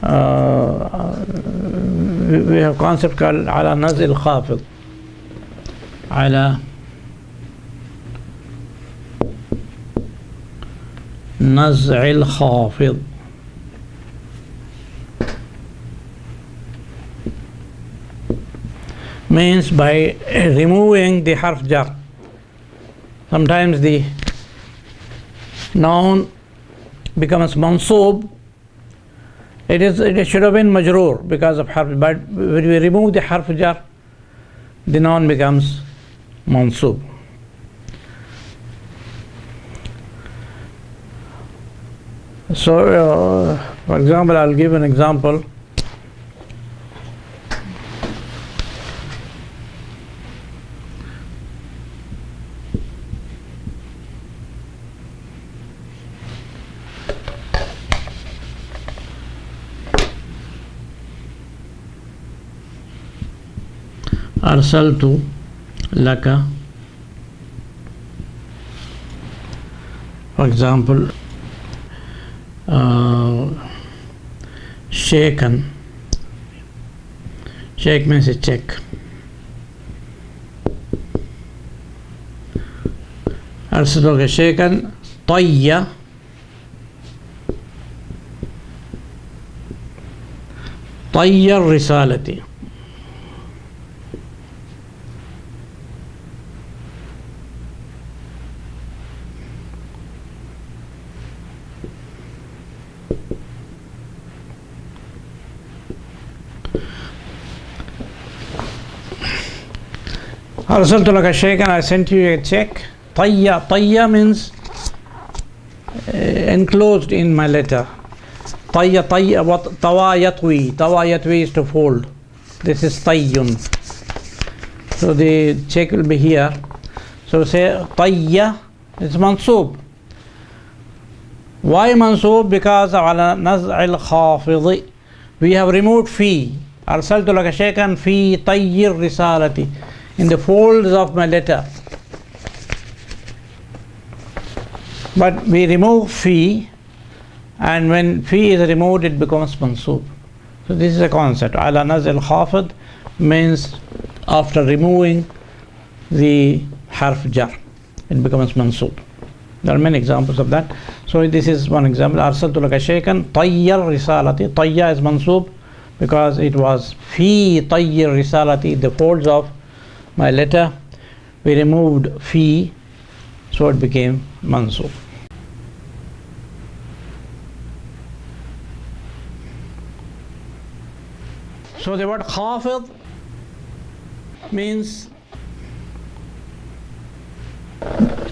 we have concept called ala naz al-khafid, ala naz al-khafid. Means by removing the harf jar. Sometimes the noun becomes mansoob. It should have been majroor because of harf, but when we remove the harf jar, the noun becomes mansoob. So for example, I'll give an example. أرسلت لك, for example, shaken. Shake means a check. أرسلت لك shaken. طي طي الرسالة. أرسلت لك شيئا, I sent you a check. طيّ, طيّ means enclosed in my letter. طيّ, طيّ, طوى يطوي. طوى يطوي is to fold. This is طيّ. So the check will be here. So say طيّ is mansoob. Why mansoob? Because على نزع الخافض we have removed في. أرسلت لك شيئا في طي الرسالة, in the folds of my letter. But we remove fi, and when fi is removed it becomes mansoob. So this is a concept. Ala nazil khafid means after removing the harf jar it becomes mansoob. There are many examples of that. So this is one example. Arsaltu laka shaykan tayyar risalati. Tayya is mansoob because it was fi tayyir risalati, the folds of my letter. We removed fi, so it became mansoob. So the word khafid means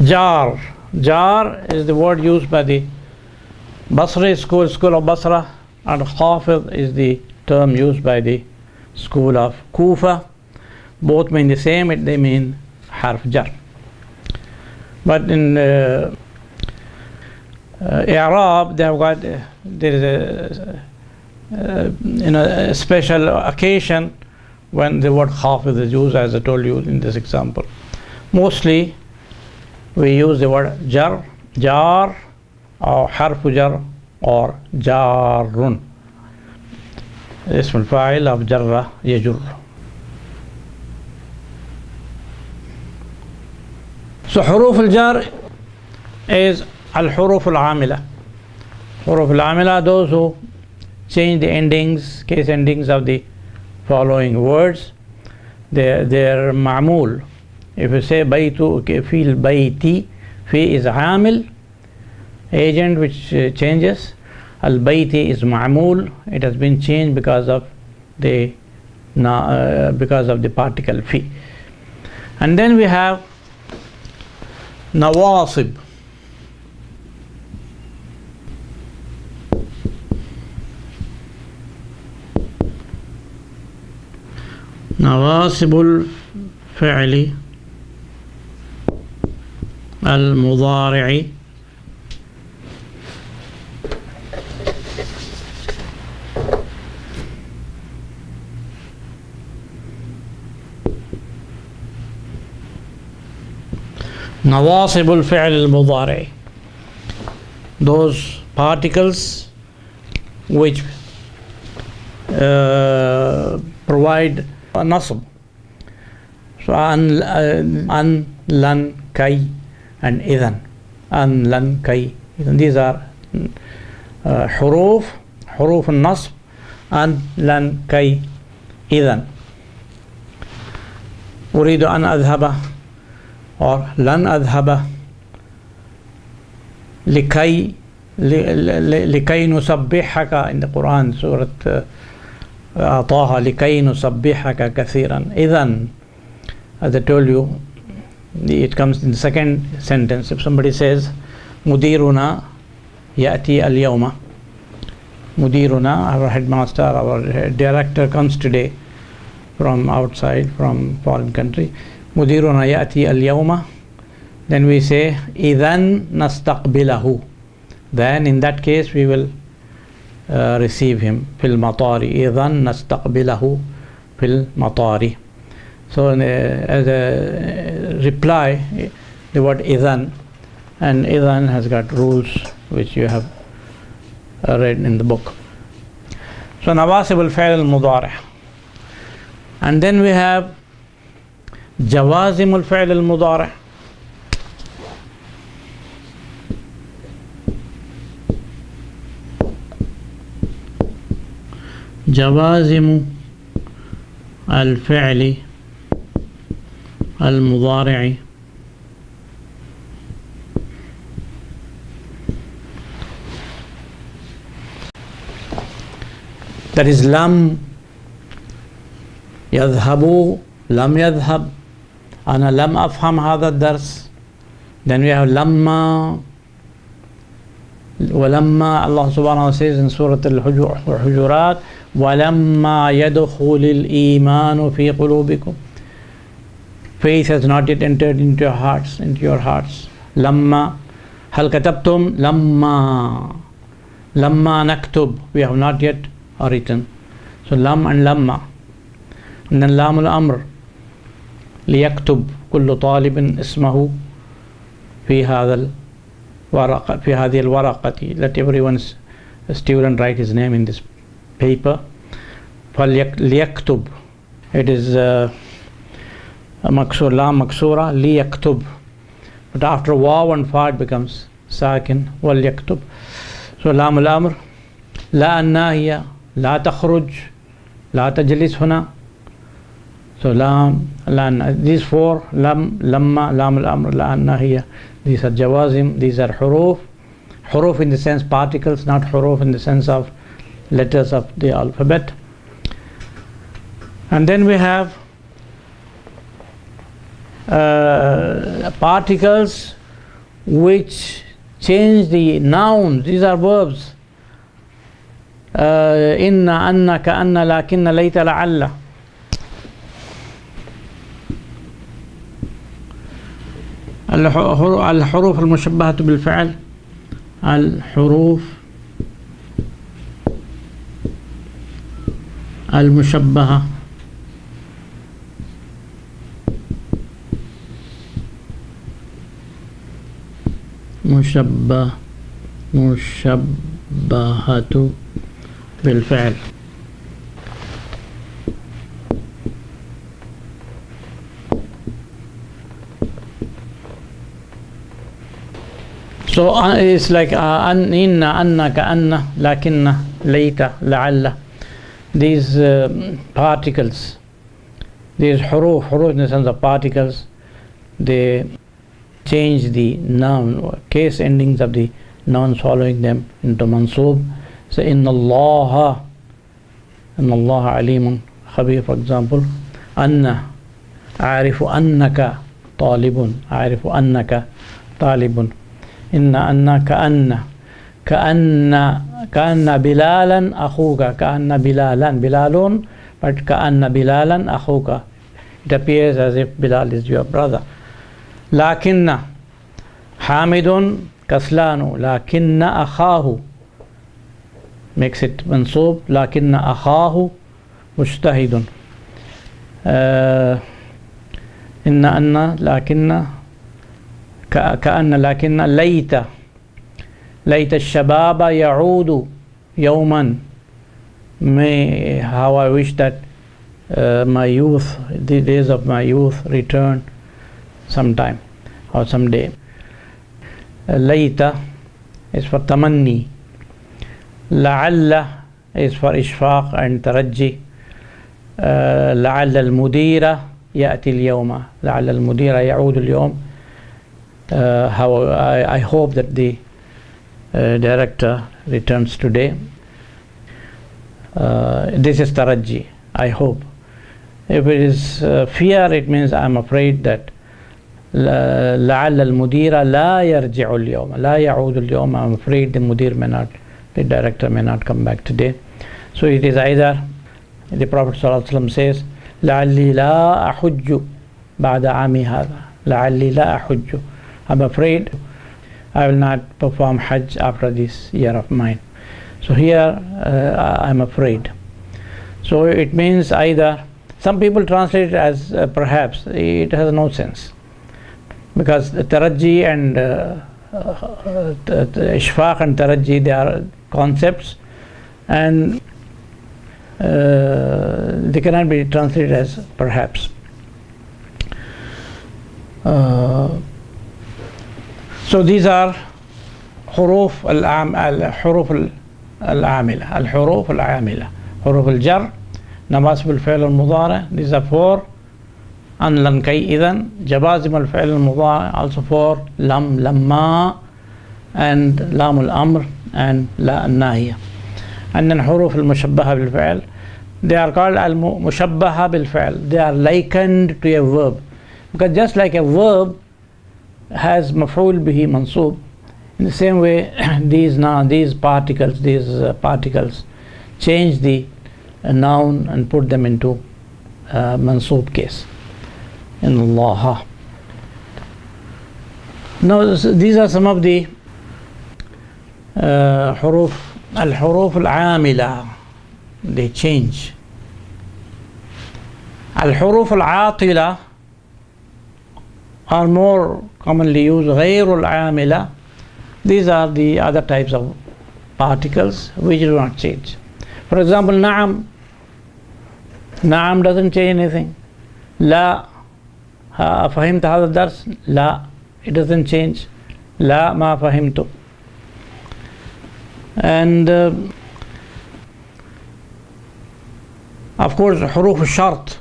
jar. Jar is the word used by the Basri school of Basra, and khafid is the term used by the school of Kufa. Both mean the same, they mean harf jar. But in I'rab they have got there is a special occasion when the word khafid is used, as I told you in this example. Mostly we use the word jar, or حرف جر or جار. اسم الفاعل of جر يجر. So حروف الجر is الحروف العاملة. حروف العاملة, those who change the endings, case endings of the following words. They're معمول. If you say بيت, في البيت, في is عامل, agent which changes. البيت is معمول, it has been changed because of the particle في. And then we have nawasib. نواصب الفعل المضارع نواصب الفعل المضارع, those particles which provide a nasb. So an, lan, kay and idhan. An, lan, kay. These are حروف النصب. an, lan, kay, idhan. أريد أن أذهب or لن أذهب لكي نسبحك in the Quran, Surah طه, لكي نسبحك كثيرا. إذن, as I told you, it comes in the second sentence. If somebody says مديرنا يأتي اليوم, مديرنا, our headmaster, our director comes today from outside, from foreign country. مديرنا يأتي اليوم, then we say إذن نستقبله, then in that case we will receive him في المطار. إذن نستقبله في المطار. So as a reply, the word إذن, and إذن has got rules which you have read in the book. So نواصب الفعل المضارع. And then we have جوازم الفعل المضارع. جوازم الفعل المضارع that is لم يذهب, لم يذهب, أنا لم أفهم هذا الدرس. Then we have لما, ولما Allah subhanahu wa ta'ala says in Surah Al-Hujurat, وَلَمَّا يَدْخُلِ الْإِيمَانُ فِي قُلُوبِكُمْ, faith has not yet entered into your hearts, لما, هل كتبتم, لما نكتب, we have not yet written. So lam and lamma. And then لام الأمر, ليكتب كل طالب اسمه في هذا الورقة, في هذه الورقة, let every student write his name in this paper. فليكتب, it is maksur, lam maksura, liyaktub, but after waw and fa it becomes sakin, walyaktub. So lam al-amr, la an-nahiya, la takhruj, la tajlis huna. So lam, these four, lam, lamma, lam al-amr, la an-nahiya, these are jawazim, these are huruf. Huruf in the sense particles, not huruf in the sense of letters of the alphabet. And then we have particles which change the nouns. These are verbs. Inna, anna, ka'anna, lakinna, layta, la'alla. الحروف المشبهة بالفعل, الحروف المشبهة مشبهة بالفعل. So it's like inna, anna, ka'anna, lakinna, layta, la'alla. These particles, these huruf in the sense of particles, they change the noun, case endings of the nouns following them into mansoob. So inna Allah alimun khabir, for example. Anna, a'rifu annaka talibun, a'rifu annaka talibun. Inna anna ka'anna bilalan akhuka, ka'anna bilalun, but ka'anna bilalan akhuka. It appears as if Bilal is your brother. Lakinna hamidun kaslanu, lakinna akhahu, makes it mansoob. Lakinna akhahu mujtahidun. Inna anna lakinna كأن لكن ليت الشباب يعود يوما. May, how I wish that my youth, the days of my youth, return sometime or someday. Layta is for tamanni. La'alla is for ishfaq and taraji. لعل المدير يأتي اليوم. لعل المدير يعود اليوم. How I hope that the director returns today. This is taraji, I hope. If it is fear, it means I'm afraid that لعل المدير لا يرجع اليوم, لا يعود اليوم. I'm afraid the director may not come back today. So it is either, the Prophet ﷺ says, لعلي لا أحج بعد عامي هذا. لعلي لا أحج, I'm afraid I will not perform Hajj after this year of mine. So here I'm afraid. So it means either, some people translate it as perhaps. It has no sense, because taraji and ishfaq and taraji, they are concepts, and they cannot be translated as perhaps. So these are حروف الحروف العاملة. الحروف العاملة, حروف الجر, نواصب الفعل المضارع, these are for أن لن كي إذن. جوازم الفعل المضارع, also for لم لما and لام الأمر and لا الناهية. And then حروف المشبهة بالفعل, they are called المشبهة بالفعل. They are likened to a verb, because just like a verb has مفعول به منصوب, in the same way these particles change the noun and put them into mansoob case. In Allah. Now these are some of the الحروف العاملة, they change. الحروف العاطلة are more commonly used. غير العاملة, these are the other types of particles which do not change. For example, نعم doesn't change anything. لا فهمت هذا الدرس, لا, it doesn't change. لا ما فهمته. And of course حروف الشرط,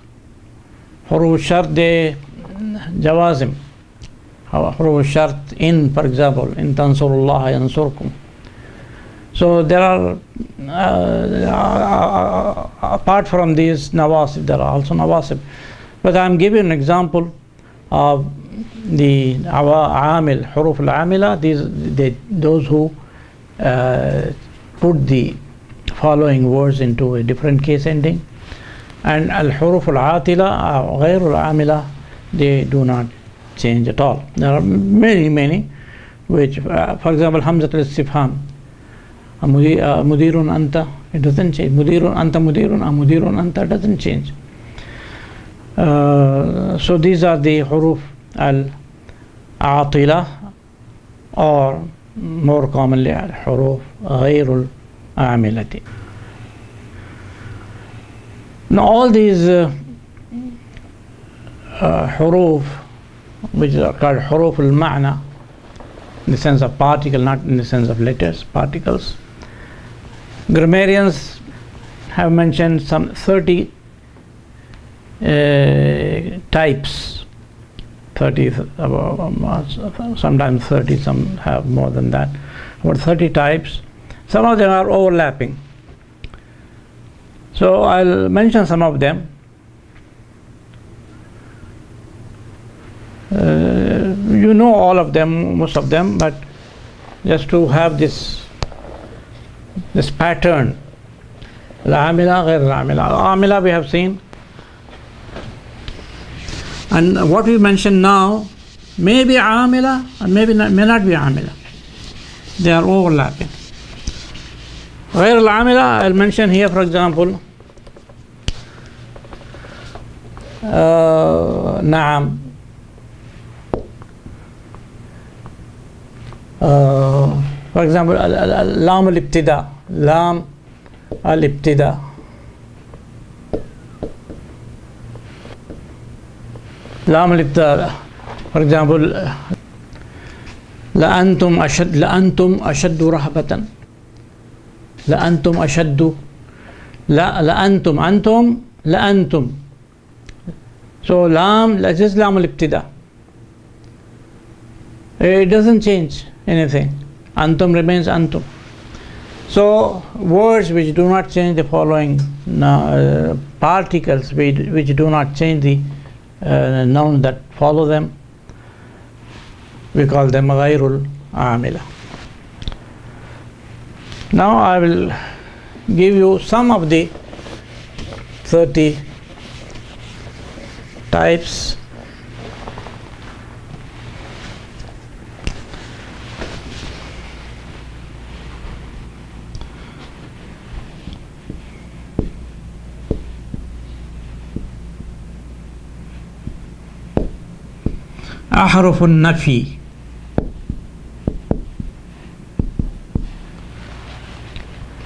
they جوازم. حروف الشرط, in, for example, in تنصر الله ينصركم. So there are apart from these nawasib, there are also nawasib, but I am giving an example of the amil, huruf al-amila. Those who put the following words into a different case ending, and al-huruf al-atila, ghayr al-amila, they do not change at all. There are many which, for example, hamzat al-istifham, mudirun anta, it doesn't change. Mudirun anta mudirun, mudirun anta doesn't change. So these are the huruf al-atila, or more commonly الحروف غير العاملة. Now all these حروف which are called حروف المعنى in the sense of particle, not in the sense of letters, particles. Grammarians have mentioned some 30 types, 30, sometimes 30, some have more than that, about 30 types. Some of them are overlapping. So I'll mention some of them. You know all of them, most of them, but just to have this pattern. العاملة غير العاملة. العاملة we have seen, and what we mention now may be عاملة and may not be عاملة. They are overlapping. غير العاملة, I'll mention here, for example, نعم, for example, لام الابتداء, لام الابتداء. لام الابتداء, for example, لأنتم أشد رهبة. لأنتم أشد, لأنتم. So لام, this is لام الابتداء. It doesn't change anything. Antum remains antum. So words which do not change the following particles which do not change the noun that follow them, we call them ghayrul amila. Now I will give you some of the 30 types. أحرف النفي.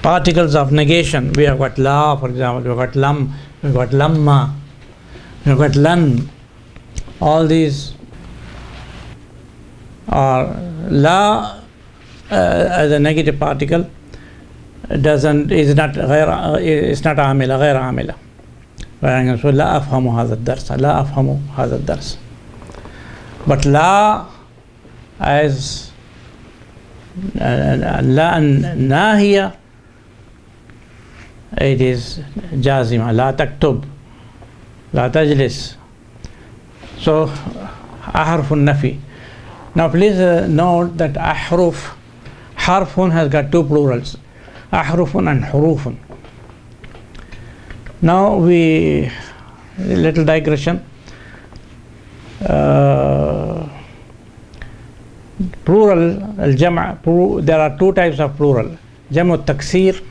Particles of negation. We have got la, for example, we have got lam, we have got lamma, we have got lan. All these are la as a negative particle is not عاملة, غير عاملة. So لا أفهم هذا الدرس, لا أفهم هذا الدرس. But la as la nahiya, it is jazima. La taktub, la tajlis. So ahrufun nafi. Now please note that harfun has got two plurals, ahrufun and hurufun. Now a little digression. Plural, al-jam', there are two types of plural. Jam' al-taksir,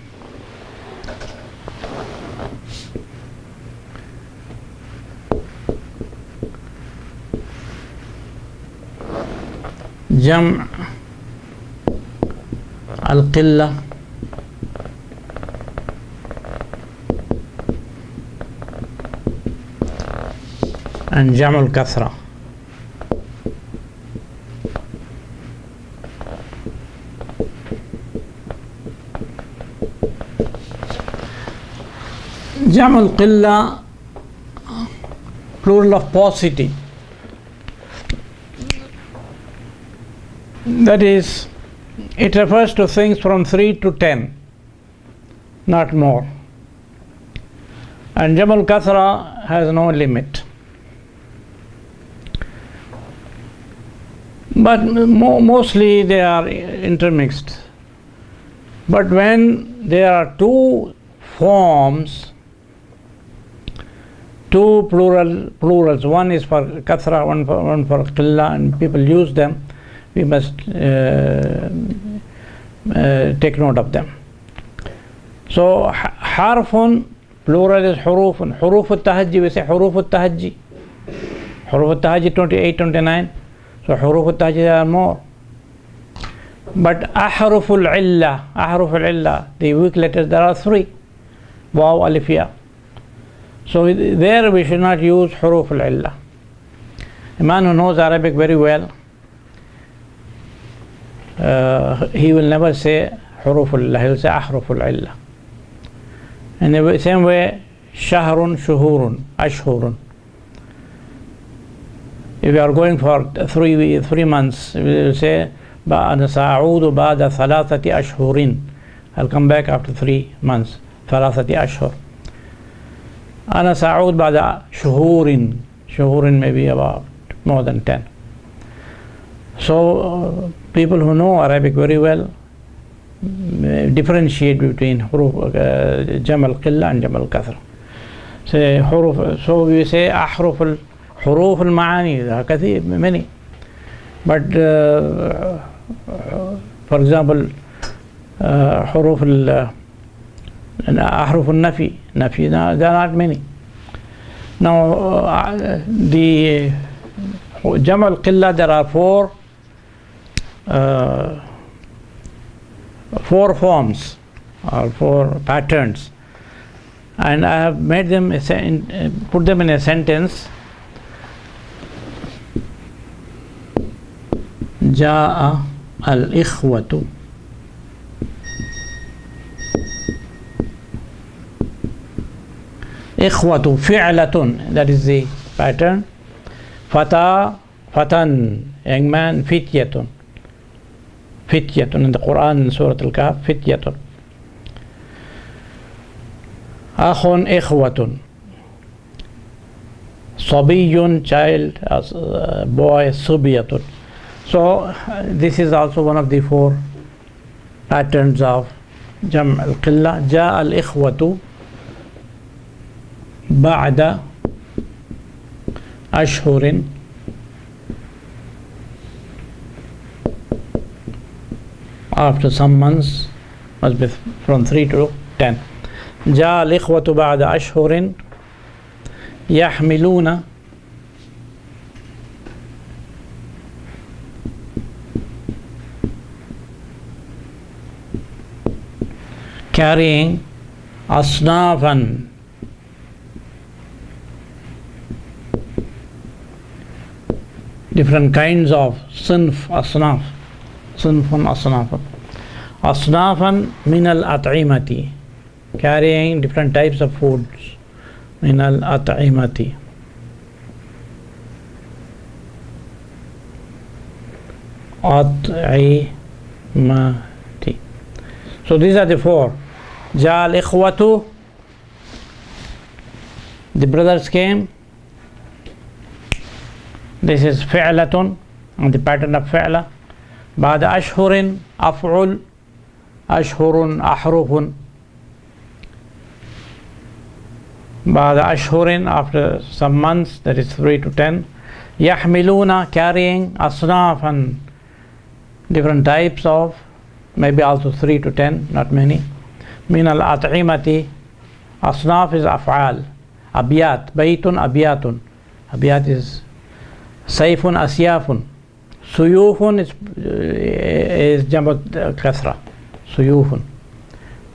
jam' al-qilla, and jam' al-kathra. Jam' al-qilla, plural of paucity. That is, it refers to things from 3 to 10, not more. And jam' al-kathra has no limit. But mostly they are intermixed. But when there are two forms, two plurals, one is for kathra, one for qilla, and people use them, we must take note of them. So harfun, plural is hurufun. Huruf al-tahajji, we say huruf al-tahajji. Huruf al-tahajji 28, 29. So huruf al-tahajji there are more. But ahruful illah, the weak letters, there are 3. Waw, alif, ya. So there we should not use huruful illah. A man who knows Arabic very well, he will never say huruful illah, he will say ahruful illah. In the same way, shahrun, shuhurun, ashhurun. If you are going for 3 months, we will say أنا سأعود بعد 3 أشهر. I'll come back after 3 months. 3 أشهر. أنا سأعود بعد شهور. شهور maybe about more than 10. So people who know Arabic very well differentiate between جمع القلة and جمع الكثرة. Say حروف. So we say أحرف حروف المعاني. There are كثير, many. But for example, حروف أحرف النفي, there are not many. Now the جمع القلة, there are 4 forms or 4 patterns, and I have made them put them in a sentence. جاء الإخوة إخوة فعلة, that is the pattern. فتى, فتى, young man. فتية, فتية in the Quran in Surah Al-Kahf, فتية. أخ إخوة. صبي, child, boy, صبية. So this is also one of the 4 patterns of جمع القلة. جاء الإخوة بعد أشهر after some months, must be from 3 to 10. جاء الإخوة بعد أشهر يحملون carrying asnafan, different kinds of sinf, asnaf, sinfun, asnafan. Asnafan min al-at'imati, carrying different types of foods. Min al-at'imati. At'imati. So these are the 4. جاء الإخوة, the brothers came. This is فعلة, and the pattern of فعلة. بعد أشهر أفعل, أشهر أحرف. بعد أشهر, after some months, that is 3 to 10. يحملون, carrying. أصنافا, different types of, maybe also 3 to 10, not many. من الأطعمة, أصناف is أفعال. أبيات, بيت أبيات. أبيات is سيف أسياف. سيوف is جمع كثرة, سيوف.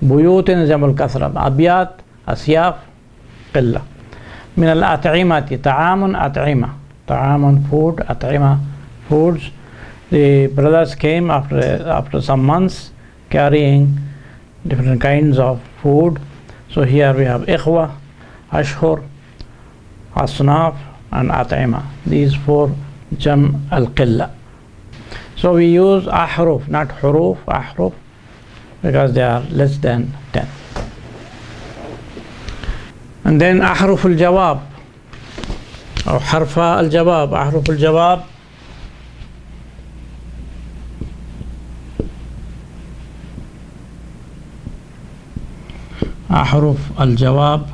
بيوت is جمع الكثرة. أبيات, أسياف, قلة. من الأطعمة, طعام أطعمة. طعام, food. أطعمة, foods. The brothers came after some months carrying different kinds of food. So here we have ikhwa, ashhur, asnaf, and at'ima. These 4 jam al-qilla. So we use ahruf, not huruf, ahruf, because they are less than 10. And then ahruf al-jawab, or harfa al-jawab. Ahruf al-jawab, أحرف الجواب.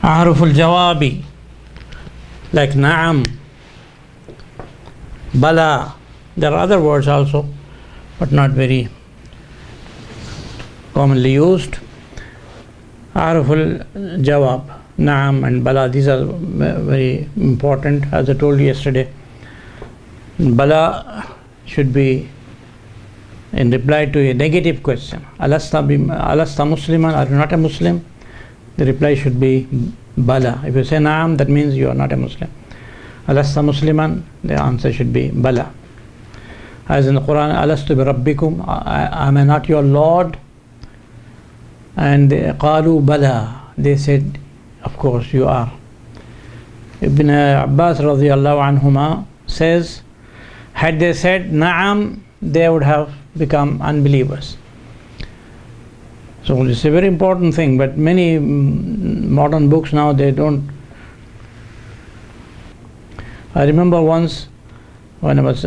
أحرف الجواب, like نعم, بلا. There are other words also, but not very commonly used. Arful Jawab, Naam and Bala, these are very important. As I told you yesterday, Bala should be in reply to a negative question. Alasta Musliman, are you not a Muslim? The reply should be Bala. If you say Naam, that means you are not a Muslim. Alasta Musliman, the answer should be Bala. As in the Quran, Alastu bi Rabbikum, am I not your Lord? And Qalu Bala, they said, of course you are. Ibn Abbas radiallahu anhuma says, had they said Naam, they would have become unbelievers. So it's a very important thing, but many modern books now, they don't. I remember once when I was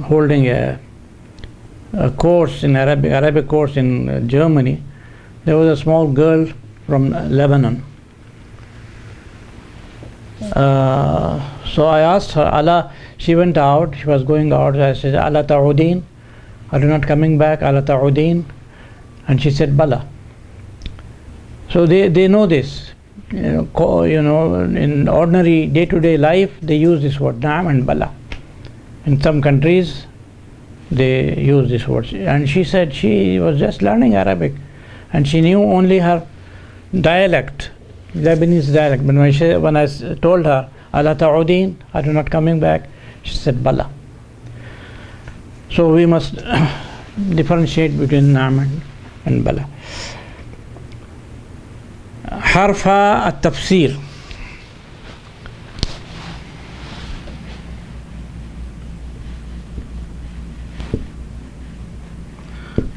holding a course in Arabic course in Germany, there was a small girl from Lebanon. So I asked her, Allah, she went out, she was going out, I said, Allah ta'udeen, are you not coming back, Allah ta'udeen? And she said, Bala. So they know this. In ordinary day-to-day life, they use this word, Naam and Bala. In some countries, they use this word. And she said she was just learning Arabic, and she knew only her dialect, Lebanese dialect. But when I told her, Allah ta'udeen, are you not coming back? She said, Bala. So we must differentiate between Naam and Bala. Harfa at-tafsir.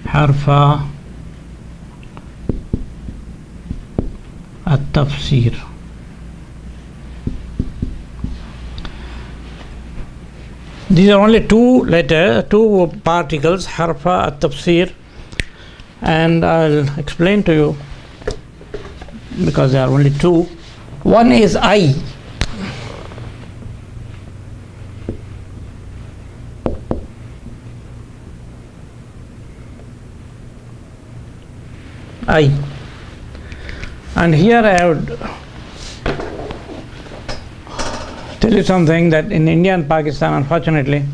Harfa at-tafsir. These are only two particles, harfa at-tafsir, and I'll explain to you because there are only two. One is I. And here I would tell you something, that in India and Pakistan, unfortunately,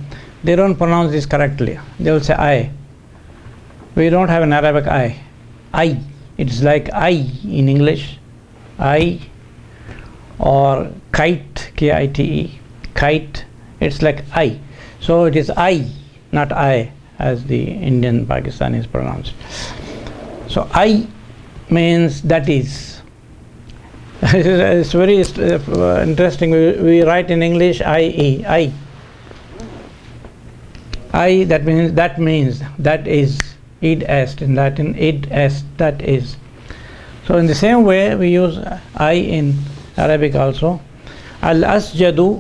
they don't pronounce this correctly. They will say I. We don't have an Arabic I. It's like I in English, I, or kite, K-I-T-E, kite, it's like I. So it is I, not I, as the Indian Pakistanis pronounce. So I means that is. It's very interesting. We write in English I. That means that is. Id est, in Latin, id est, that is. So in the same way we use I in Arabic also. Al-asjadu,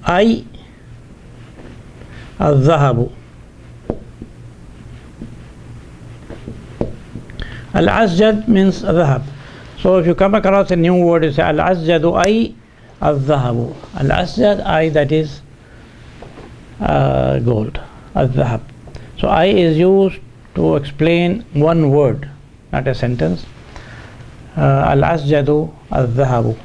I, al-dhahabu. Al-asjad means dhahab. So if you come across a new word, you say al-asjadu I, al-dhahabu. Al-asjad, I, that is gold, al-dhahab. So I is used to explain one word, not a sentence. Al-asjadu al-dhahabu.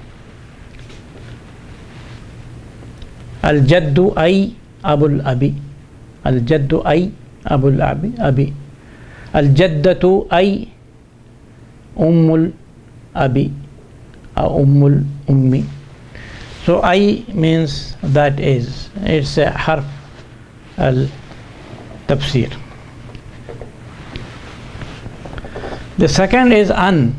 Al-jaddu I, abul abi. Al-jaddu I, abul abi. Al-jaddatu I, ummul abi, ummul ummi. So I means that is. It's a harf al-tafsir. The second is an.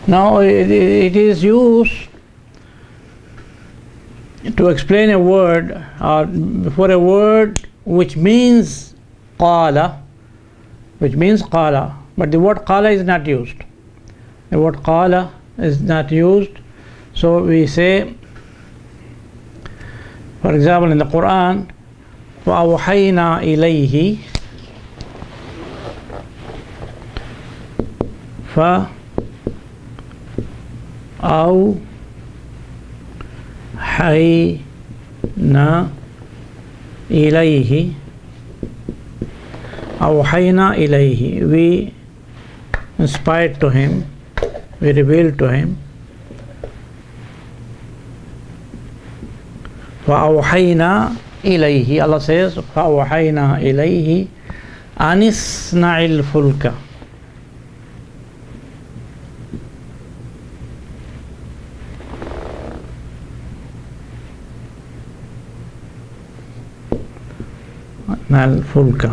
Now it is used to explain a word, or for a word which means qala, but the word qala is not used. The word qala is not used. So we say, for example, in the Quran, وَأَوْحَيْنَا إِلَيْهِ أوحينا إليه أوحينا إليه, we inspired to him, we revealed to him. فأوحينا إليه, Allah says فأوحينا إليه أن اصنع الفلك. الفلك.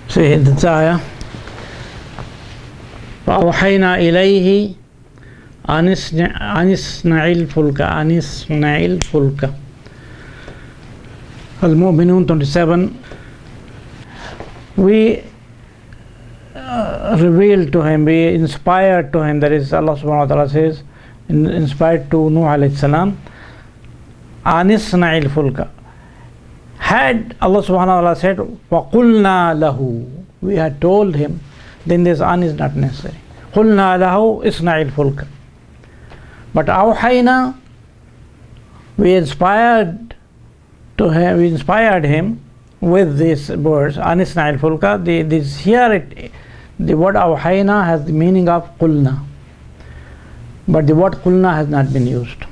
See the ayah. فأوحينا إليه أن اصنع الفلك أن اصنع الفلك. Al-Mu'minun 27. We revealed to him, we inspired to him, that is Allah subhanahu wa ta'ala says, inspired to Nuh alayhi salam, أن اصنع الفلك. Had Allah subhanahu wa ta'ala said وَقُلْنَا لَهُ, we had told him, then this an is not necessary. قُلْنَا لَهُ اصْنَعِ الْفُلْكَ. But أوحينا, we inspired him with these words أن اصْنَعِ الْفُلْكَ. This here the word أوحينا has the meaning of قُلْنَا, but the word قُلْنَا has not been used.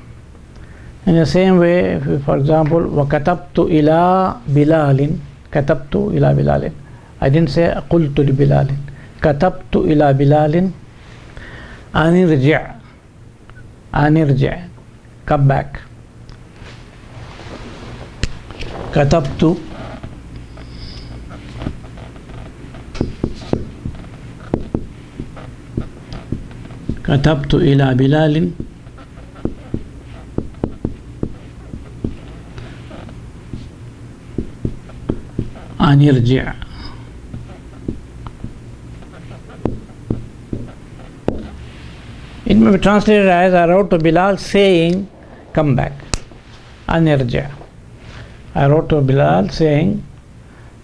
In the same way, for example, وَكَتَبْتُ إِلَى بِلَالٍ, كَتَبْتُ إِلَى بِلَالٍ, I didn't say قُلْتُ لِبِلَالٍ, كَتَبْتُ إِلى بِلَالٍ أَنِ ارْجِعْ, أَنِ ارْجِعْ, come back. كتبت إلى بلال أن يرجع. It may be translated as I wrote to Bilal saying, come back. أن يرجع. I wrote to Bilal saying,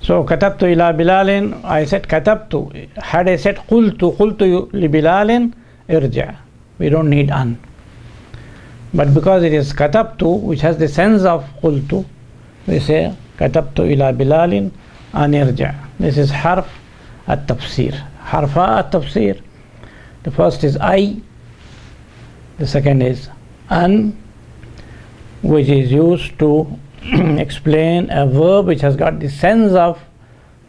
so كتبت إلى بلال, I said كتبت. Had I said قلت لبلال ارجع, we don't need an. But because it is كتبت, which has the sense of قلت, we say كتبت إلى بلال أن يرجع. This is حرف التفسير. حرفا التفسير. The first is I, the second is an, which is used to explain a verb which has got the sense of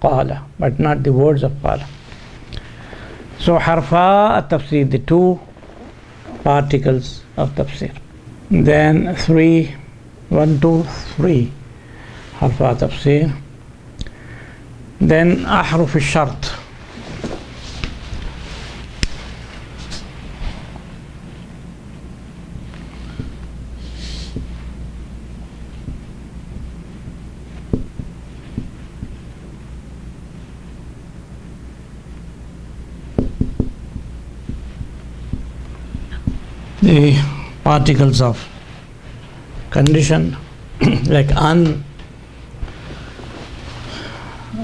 قال but not the words of قال. So حرفا التفسير, the two particles of tafsir. Then 3, 1, 2, 3 حرفا تفسير. Then أحرف الشرط. The particles of condition like an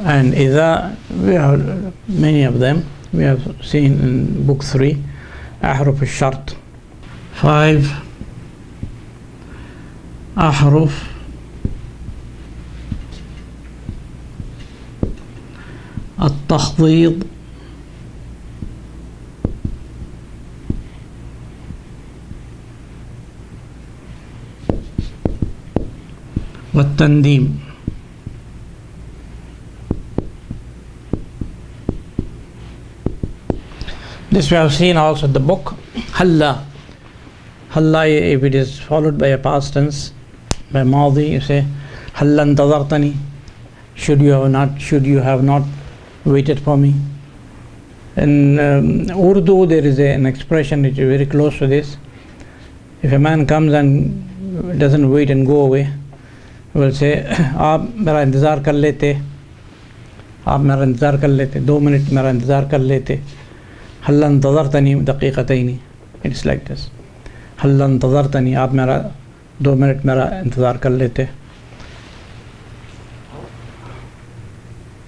and إذا, we have many of them, we have seen in book 3. أحرف الشرط. 5 أحرف التخفيض. والتنديم. This we have seen also in the book. Halla. Halla, if it is followed by a past tense, by Maadi, you say Halla intazartani. Should you have not waited for me? In Urdu there is an expression which is very close to this. If a man comes and doesn't wait and go away, will say आप मेरा इंतज़ार कर लेते, 2 minute मेरा इंतज़ार कर लेते. हल्ला इंतज़रतनी दक़ीक़तैनी. It's like this. हल्ला इंतज़रतनी, आप मेरा 2 मिनट मेरा इंतज़ार कर लेते.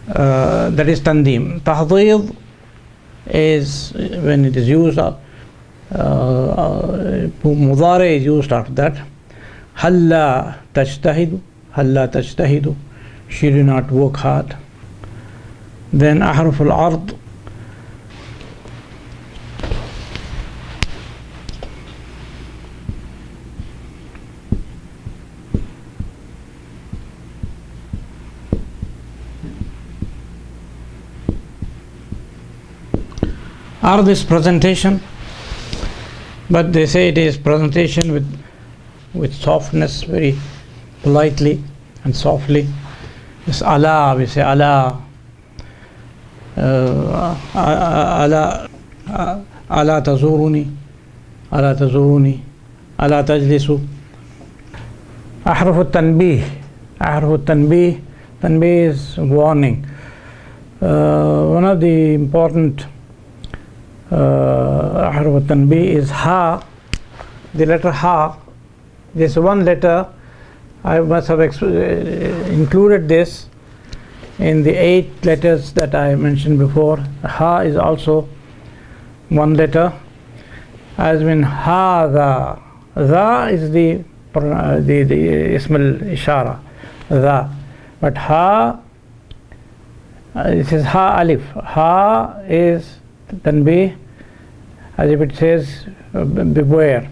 that is tandeem. Tahdid is when it is used, mudari is used after that. Halla tajtahidu, halla tajtahidu, she do not work hard. Then ahruf al-ard, ard is presentation, but they say it is presentation with softness, very politely and softly. It's ala, we say ala, ala, ala tazuruni, ala tazuruni, ala tajlisu. Ahruf al-tanbih, ahruf al-tanbih, tanbih is warning. One of the important ahruf al-tanbih is ha, the letter ha. This one letter, I must have included this in the 8 letters that I mentioned before. Ha is also one letter, as in hadha. Dha is the ism al-ishara, dha. But ha, this is ha alif. Ha is tanbih, as if it says beware,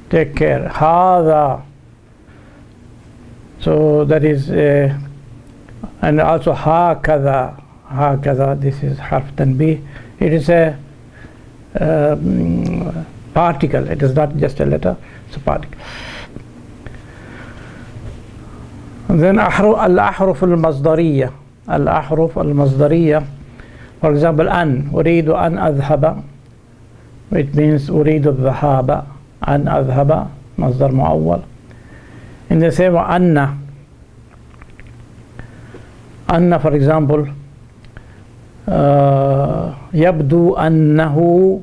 take care. Hadha. So that is, and also hakadha, hakadha, this is harf tanbih. It is a particle, it is not just a letter, it's a particle. And then al-ahruf al-mazdariyya, al-ahruf al-mazdariyya, for example, an, uridu an adhhaba, which means uridu dhahaba, an adhhaba, mazdar mu'awwal. In the same way, anna, anna, for example, yabdu annahu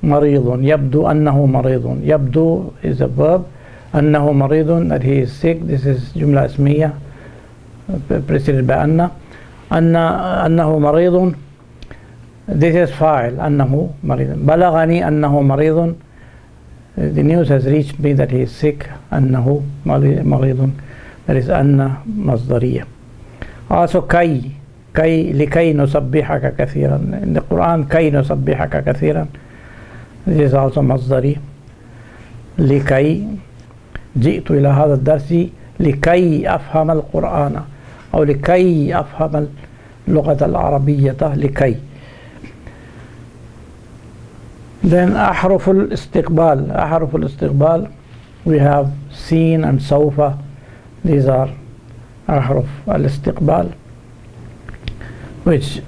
maridun, yabdu annahu maridun. Yabdu is a verb, annahu maridun, that he is sick. This is jumla ismiya, preceded by anna. Annahu maridun, this is fa'il, annahu maridun. Balagani annahu maridun, the news has reached me that he is sick. Annahu maridun, that is anna mazdariya. Also kay, kay likay nusabbihaka kathiran. In the Quran, kay nusabbihaka kathiran, this is also mazdari. Likay جئت إلى هذا الدرس لكي أفهم القرآن أو لكي أفهم اللغة العربية لكي. Then أحرف الاستقبال, أحرف الاستقبال, we have سين and سوف. These are أحرف الاستقبال, which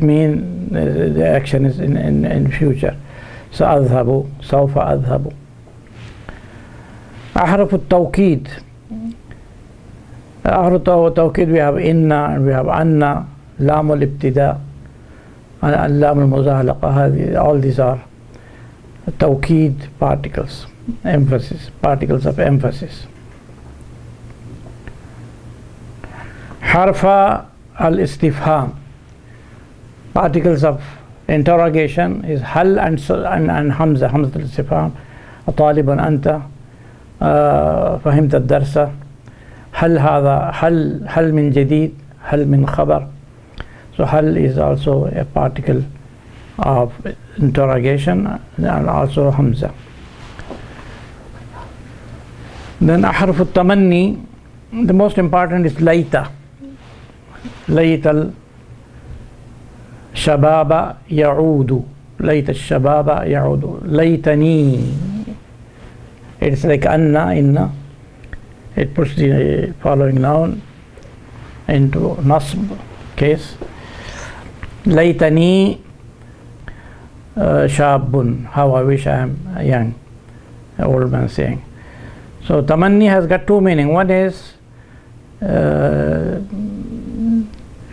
mean the action is in future. سأذهب, سوف أذهب. أحرف التوكيد, أحرف التوكيد, we have إن and we have أن, لام الابتداء, لام المزالقة. هذه, all these are توكيد particles, emphasis, particles of emphasis. حرف الاستفهام, particles of interrogation is هل and حمزة, حمزة الاستفهام. طالب أنت, فهمت الدرس. هل هذا, هل من جديد, هل من خبر. So hal is also a particle of interrogation, and also hamza. Then ahruf al-tamanni, the most important is layta. Layta al-shababa ya'udu, layta al-shababa ya'udu. Laytani, it's like anna, inna. It puts the following noun into nasb case. Laytani shabun, how I wish I am young, an old man saying. So tamanni has got two meanings. One is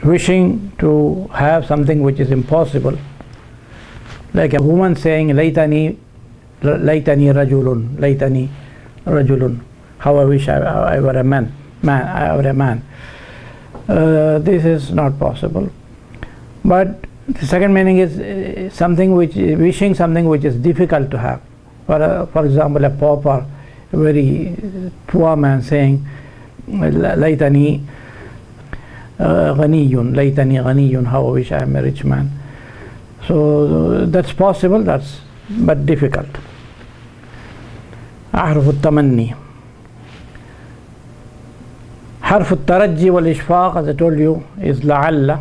wishing to have something which is impossible, like a woman saying laytani rajulun, laytani rajulun, how I wish I were a man. man or a man. This is not possible. But the second meaning is something which wishing something which is difficult to have. For example, a pauper, a very poor man saying, "Laytani ghaniyun, laytani ghaniyun." How I wish I am a rich man. So that's possible. But difficult. أحرف التمني. حرف الترجي والإشفاق, as I told you, is لعل.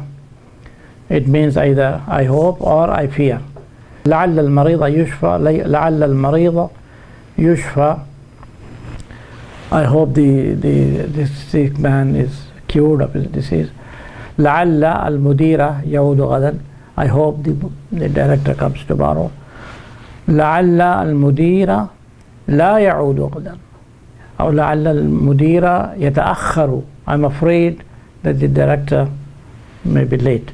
It means either I hope or I fear. لعل المريض يشفى, لعل المريض يشفى. I hope this sick man is cured of his disease. لعل المدير يعود غدا. I hope the director comes tomorrow. لعل المدير لا يعود غدا. أو لعل المدير يتأخر. I'm afraid that the director may be late.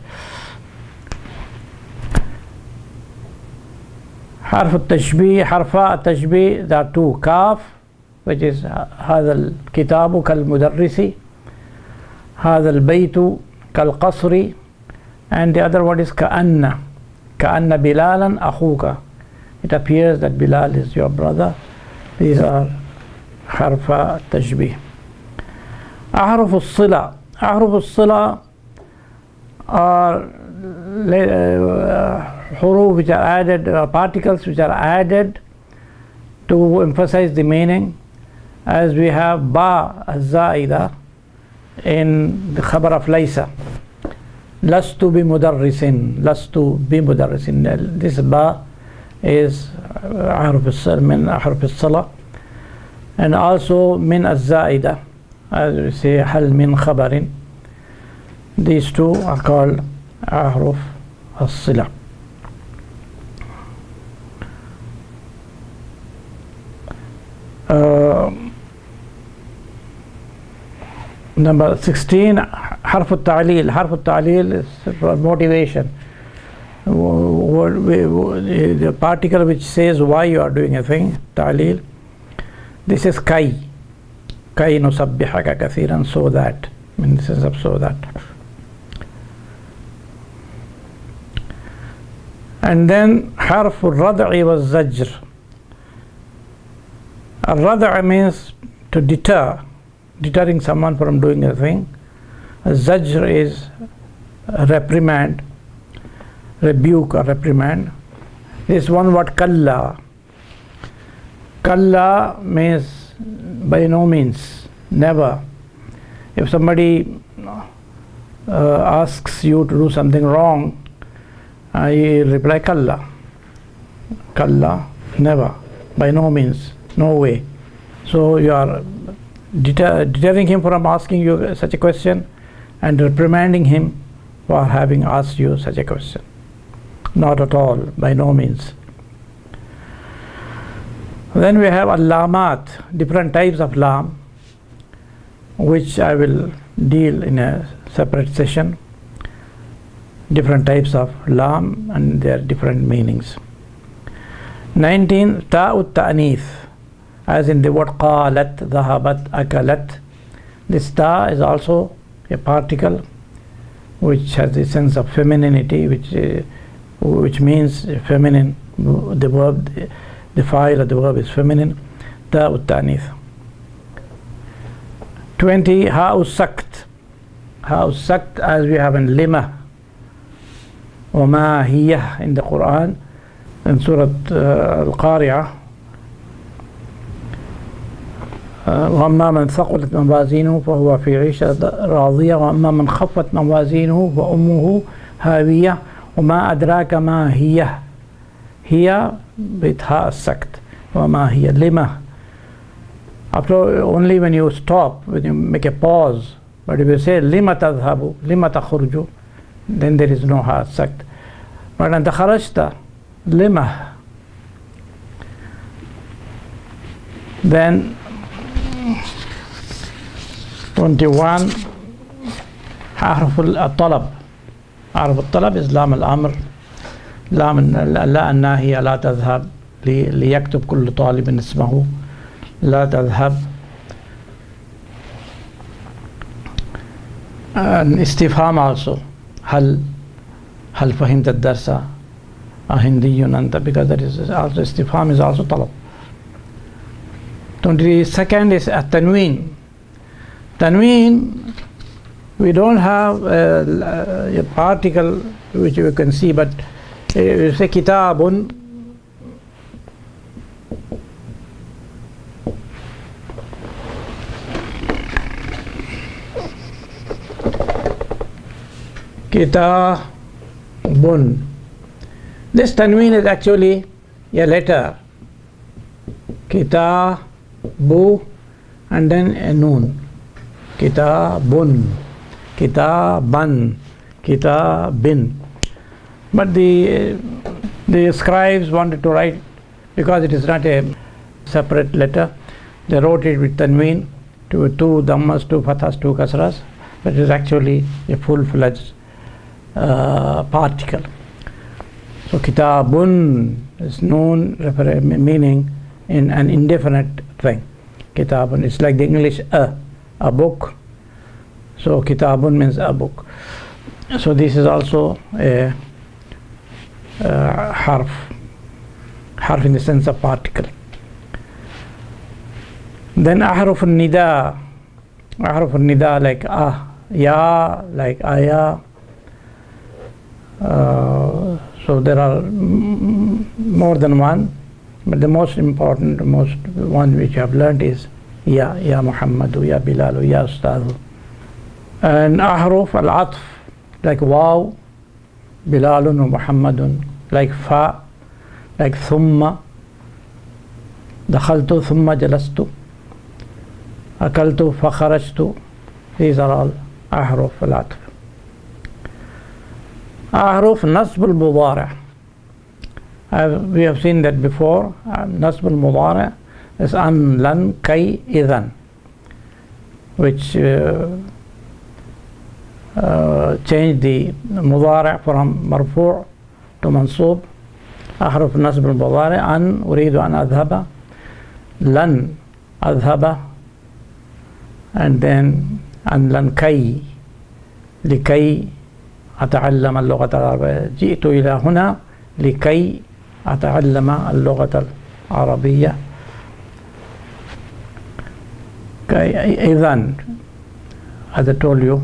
حرف التشبيه, حرفاء التشبيه, there are two. كاف, which is هذا الكتاب كالمدرس, هذا البيت كالقصر, and the other one is كأن بلالا أخوك. It appears that Bilal is your brother. These are حرفاء التشبيه. أحرف الصلة. أحرف الصلة are حروف which are added, particles which are added to emphasize the meaning, as we have ba الزائدة in the khabar of laysa. لست بمدرس, لست بمدرس. This ba is أحرف الصلة, من أحرف الصلة, and also من الزائدة, as we say هل من خبر. These two are called أحرف الصلة. Number 16, حرف التعليل. حرف التعليل is for motivation. The particle which says why you are doing a thing, تعليل. This is كي نسبحك كثيرا, so that, in the sense of so that. And then حرف الردع والزجر. الردع means to deterring someone from doing a thing. Zajr is reprimand, rebuke or reprimand. This one word kalla. Kalla means by no means, never. If somebody asks you to do something wrong, I reply kalla. Kalla, never, by no means, no way. So you are deterring him from asking you such a question and reprimanding him for having asked you such a question. Not at all, by no means. Then we have al-lamat, different types of lam, which I will deal in a separate session. Different types of lam and their different meanings. 19, ta'ut ta'nith, as in the word qalat, dhahabat, akalat. This ta is also a particle which has the sense of femininity, which means feminine. The verb, the file of the verb is feminine. Ta'ut ta'nith. 20, ha'u sakt. Ha'u sakt, as we have in lima, وما هي in the Quran, in Surah Al-Qari'ah. وأما من ثقلت موازينه فهو في عيشة راضية وأما من خفت موازينه فأمه هاوية وما أدراك ما هي. هي بتاء السكت. وما هي لما. After only when you stop, when you make a pause, but if you say لما تذهب لما تخرج, then there is no ha sakt. But أنت خرجت لما. Then 21, حرف الطلب. حرف الطلب is لام الأمر. لام لا الناهية لا تذهب ليكتب كل طالب اسمه لا تذهب. استفهام also. هل فهمت الدرس أهندي أنت, because that is also استفهام is also طلب. 22nd is التنوين. Tanween, we don't have a particle which you can see, but you say kitabun, kitabun. This tanween is actually a letter, kitabu, and then a noon. Kitabun, kitaban, kitabin. But the scribes wanted to write, because it is not a separate letter, they wrote it with tanween, two dhammas, two fathas, two kasras, but it is actually a full-fledged particle. So kitabun is noon, meaning in an indefinite thing. Kitabun, it's like the English a book. So kitabun means a book. So this is also a harf in the sense of particle. Then ahruf al-nida, like ya, like aya. So there are more than one, but the most important, most one which I have learned is ya Muhammadu, ya Bilalu, ya Ustadu. And ahruf al-atf, like waw, Bilalun wa Muhammadun, like fa, like thumma, dakhaltu thumma jalastu, akaltu fa kharajtu. These are all ahruf al-atf. Ahruf nasb al-mudari'. We have seen that before. Nasb al-mudari' is an, lan, kay, idhan, which change the mudari' from marfu' to mansub. Ahruf nasb al-mudari' an, uridu an adhaba, lan, adhaba, and then an, lan, kay, likay أتعلم اللغة العربية. جئت إلى هنا لكي أتعلم اللغة العربية. إذن, as I told you,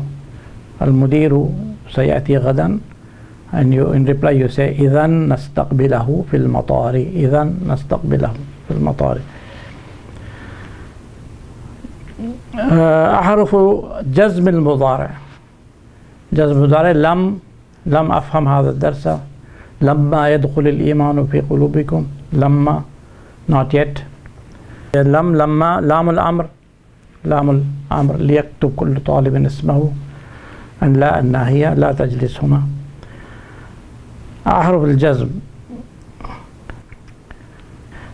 المدير سيأتي غدا, and you in reply you say إذن نستقبله في المطار. إذن نستقبله في المطار. أحرف جزم المضارع. جزم المضارع لم أفهم هذا الدرس. لما يدخل الإيمان في قلوبكم. لما, not yet. لما لام الأمر ليكتب كل طالب اسمه. أن لا الناهية لا تجلس هنا. أحرف الجزم.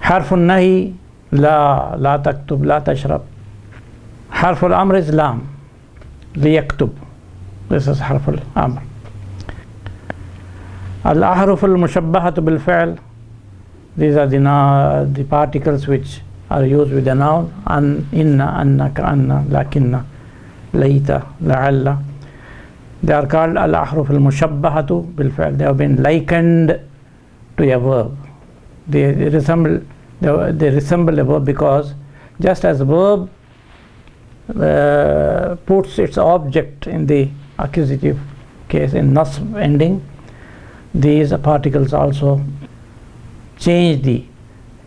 حرف النهي لا تكتب, لا تشرب. حرف الأمر is لام, ليكتب. This is حرف الأمر. الأحرف المشبهة بالفعل. These are the particles which are used with the noun. أن, إن, أن, كأن, لكن, ليت, لعل. They are called الأحرف المشبهة بالفعل. They have been likened to a verb. They resemble a verb, because just as a verb puts its object in the accusative case in nasb ending, these particles also change the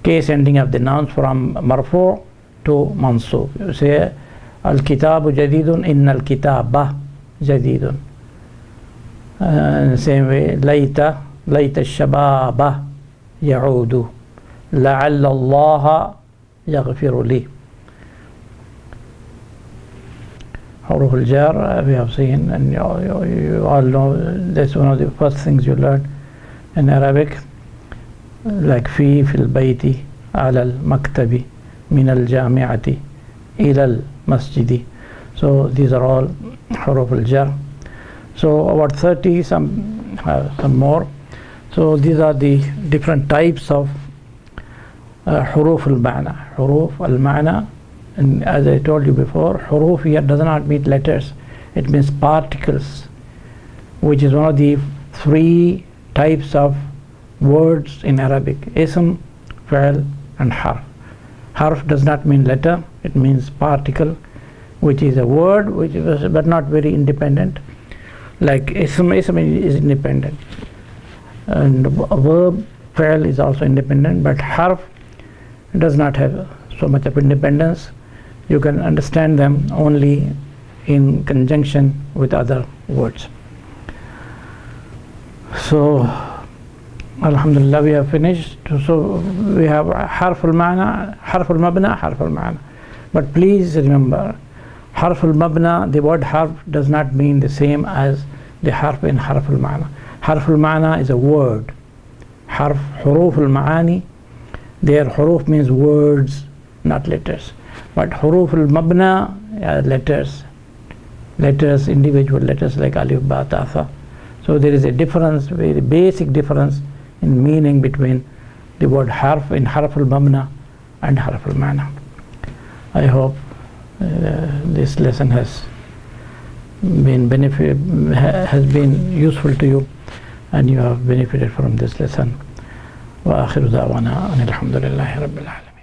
case ending of the nouns from marfu' to mansub. You say al-kitabu jadidun, inna al-kitaba jadidun. Same way, layta al-shababa ya'udu, la'alla Allah yaghfiru li. Huruf al-jar, we have seen, and you all know that's one of the first things you learn in Arabic, like fi, fil bayti, ala al-maktabi, min al-jami'ati, ila al-masjidi. So these are all huruf al-jar. So about 30, some more. So these are the different types of huruf al-ma'na. Huruf al-ma'na, and as I told you before, huruf here does not mean letters. It means particles, which is one of the 3 types of words in Arabic: ism, fi'l, and harf. Harf does not mean letter, it means particle, which is a word which is but not very independent. Like ism is independent, and verb, fi'l is also independent, but harf does not have so much of independence. You can understand them only in conjunction with other words. So alhamdulillah, we have finished. So we have harf al-ma'na, harf al-mabna, harf al-ma'na. But please remember, harf al-mabna, the word harf does not mean the same as the harf in harf al-ma'na. Harf al-ma'na is a word. Harf, huruf al-ma'ani, their huruf means words, not letters. But huruf al-mabna are letters, individual letters like alif, ba, ta, tha. So there is a difference, very basic difference in meaning between the word harf in harf al-mabna and harf al-ma'na. I hope this lesson has been useful to you, and you have benefited from this lesson. Wa akhiru da'wana alhamdulillahi rabbil alamin.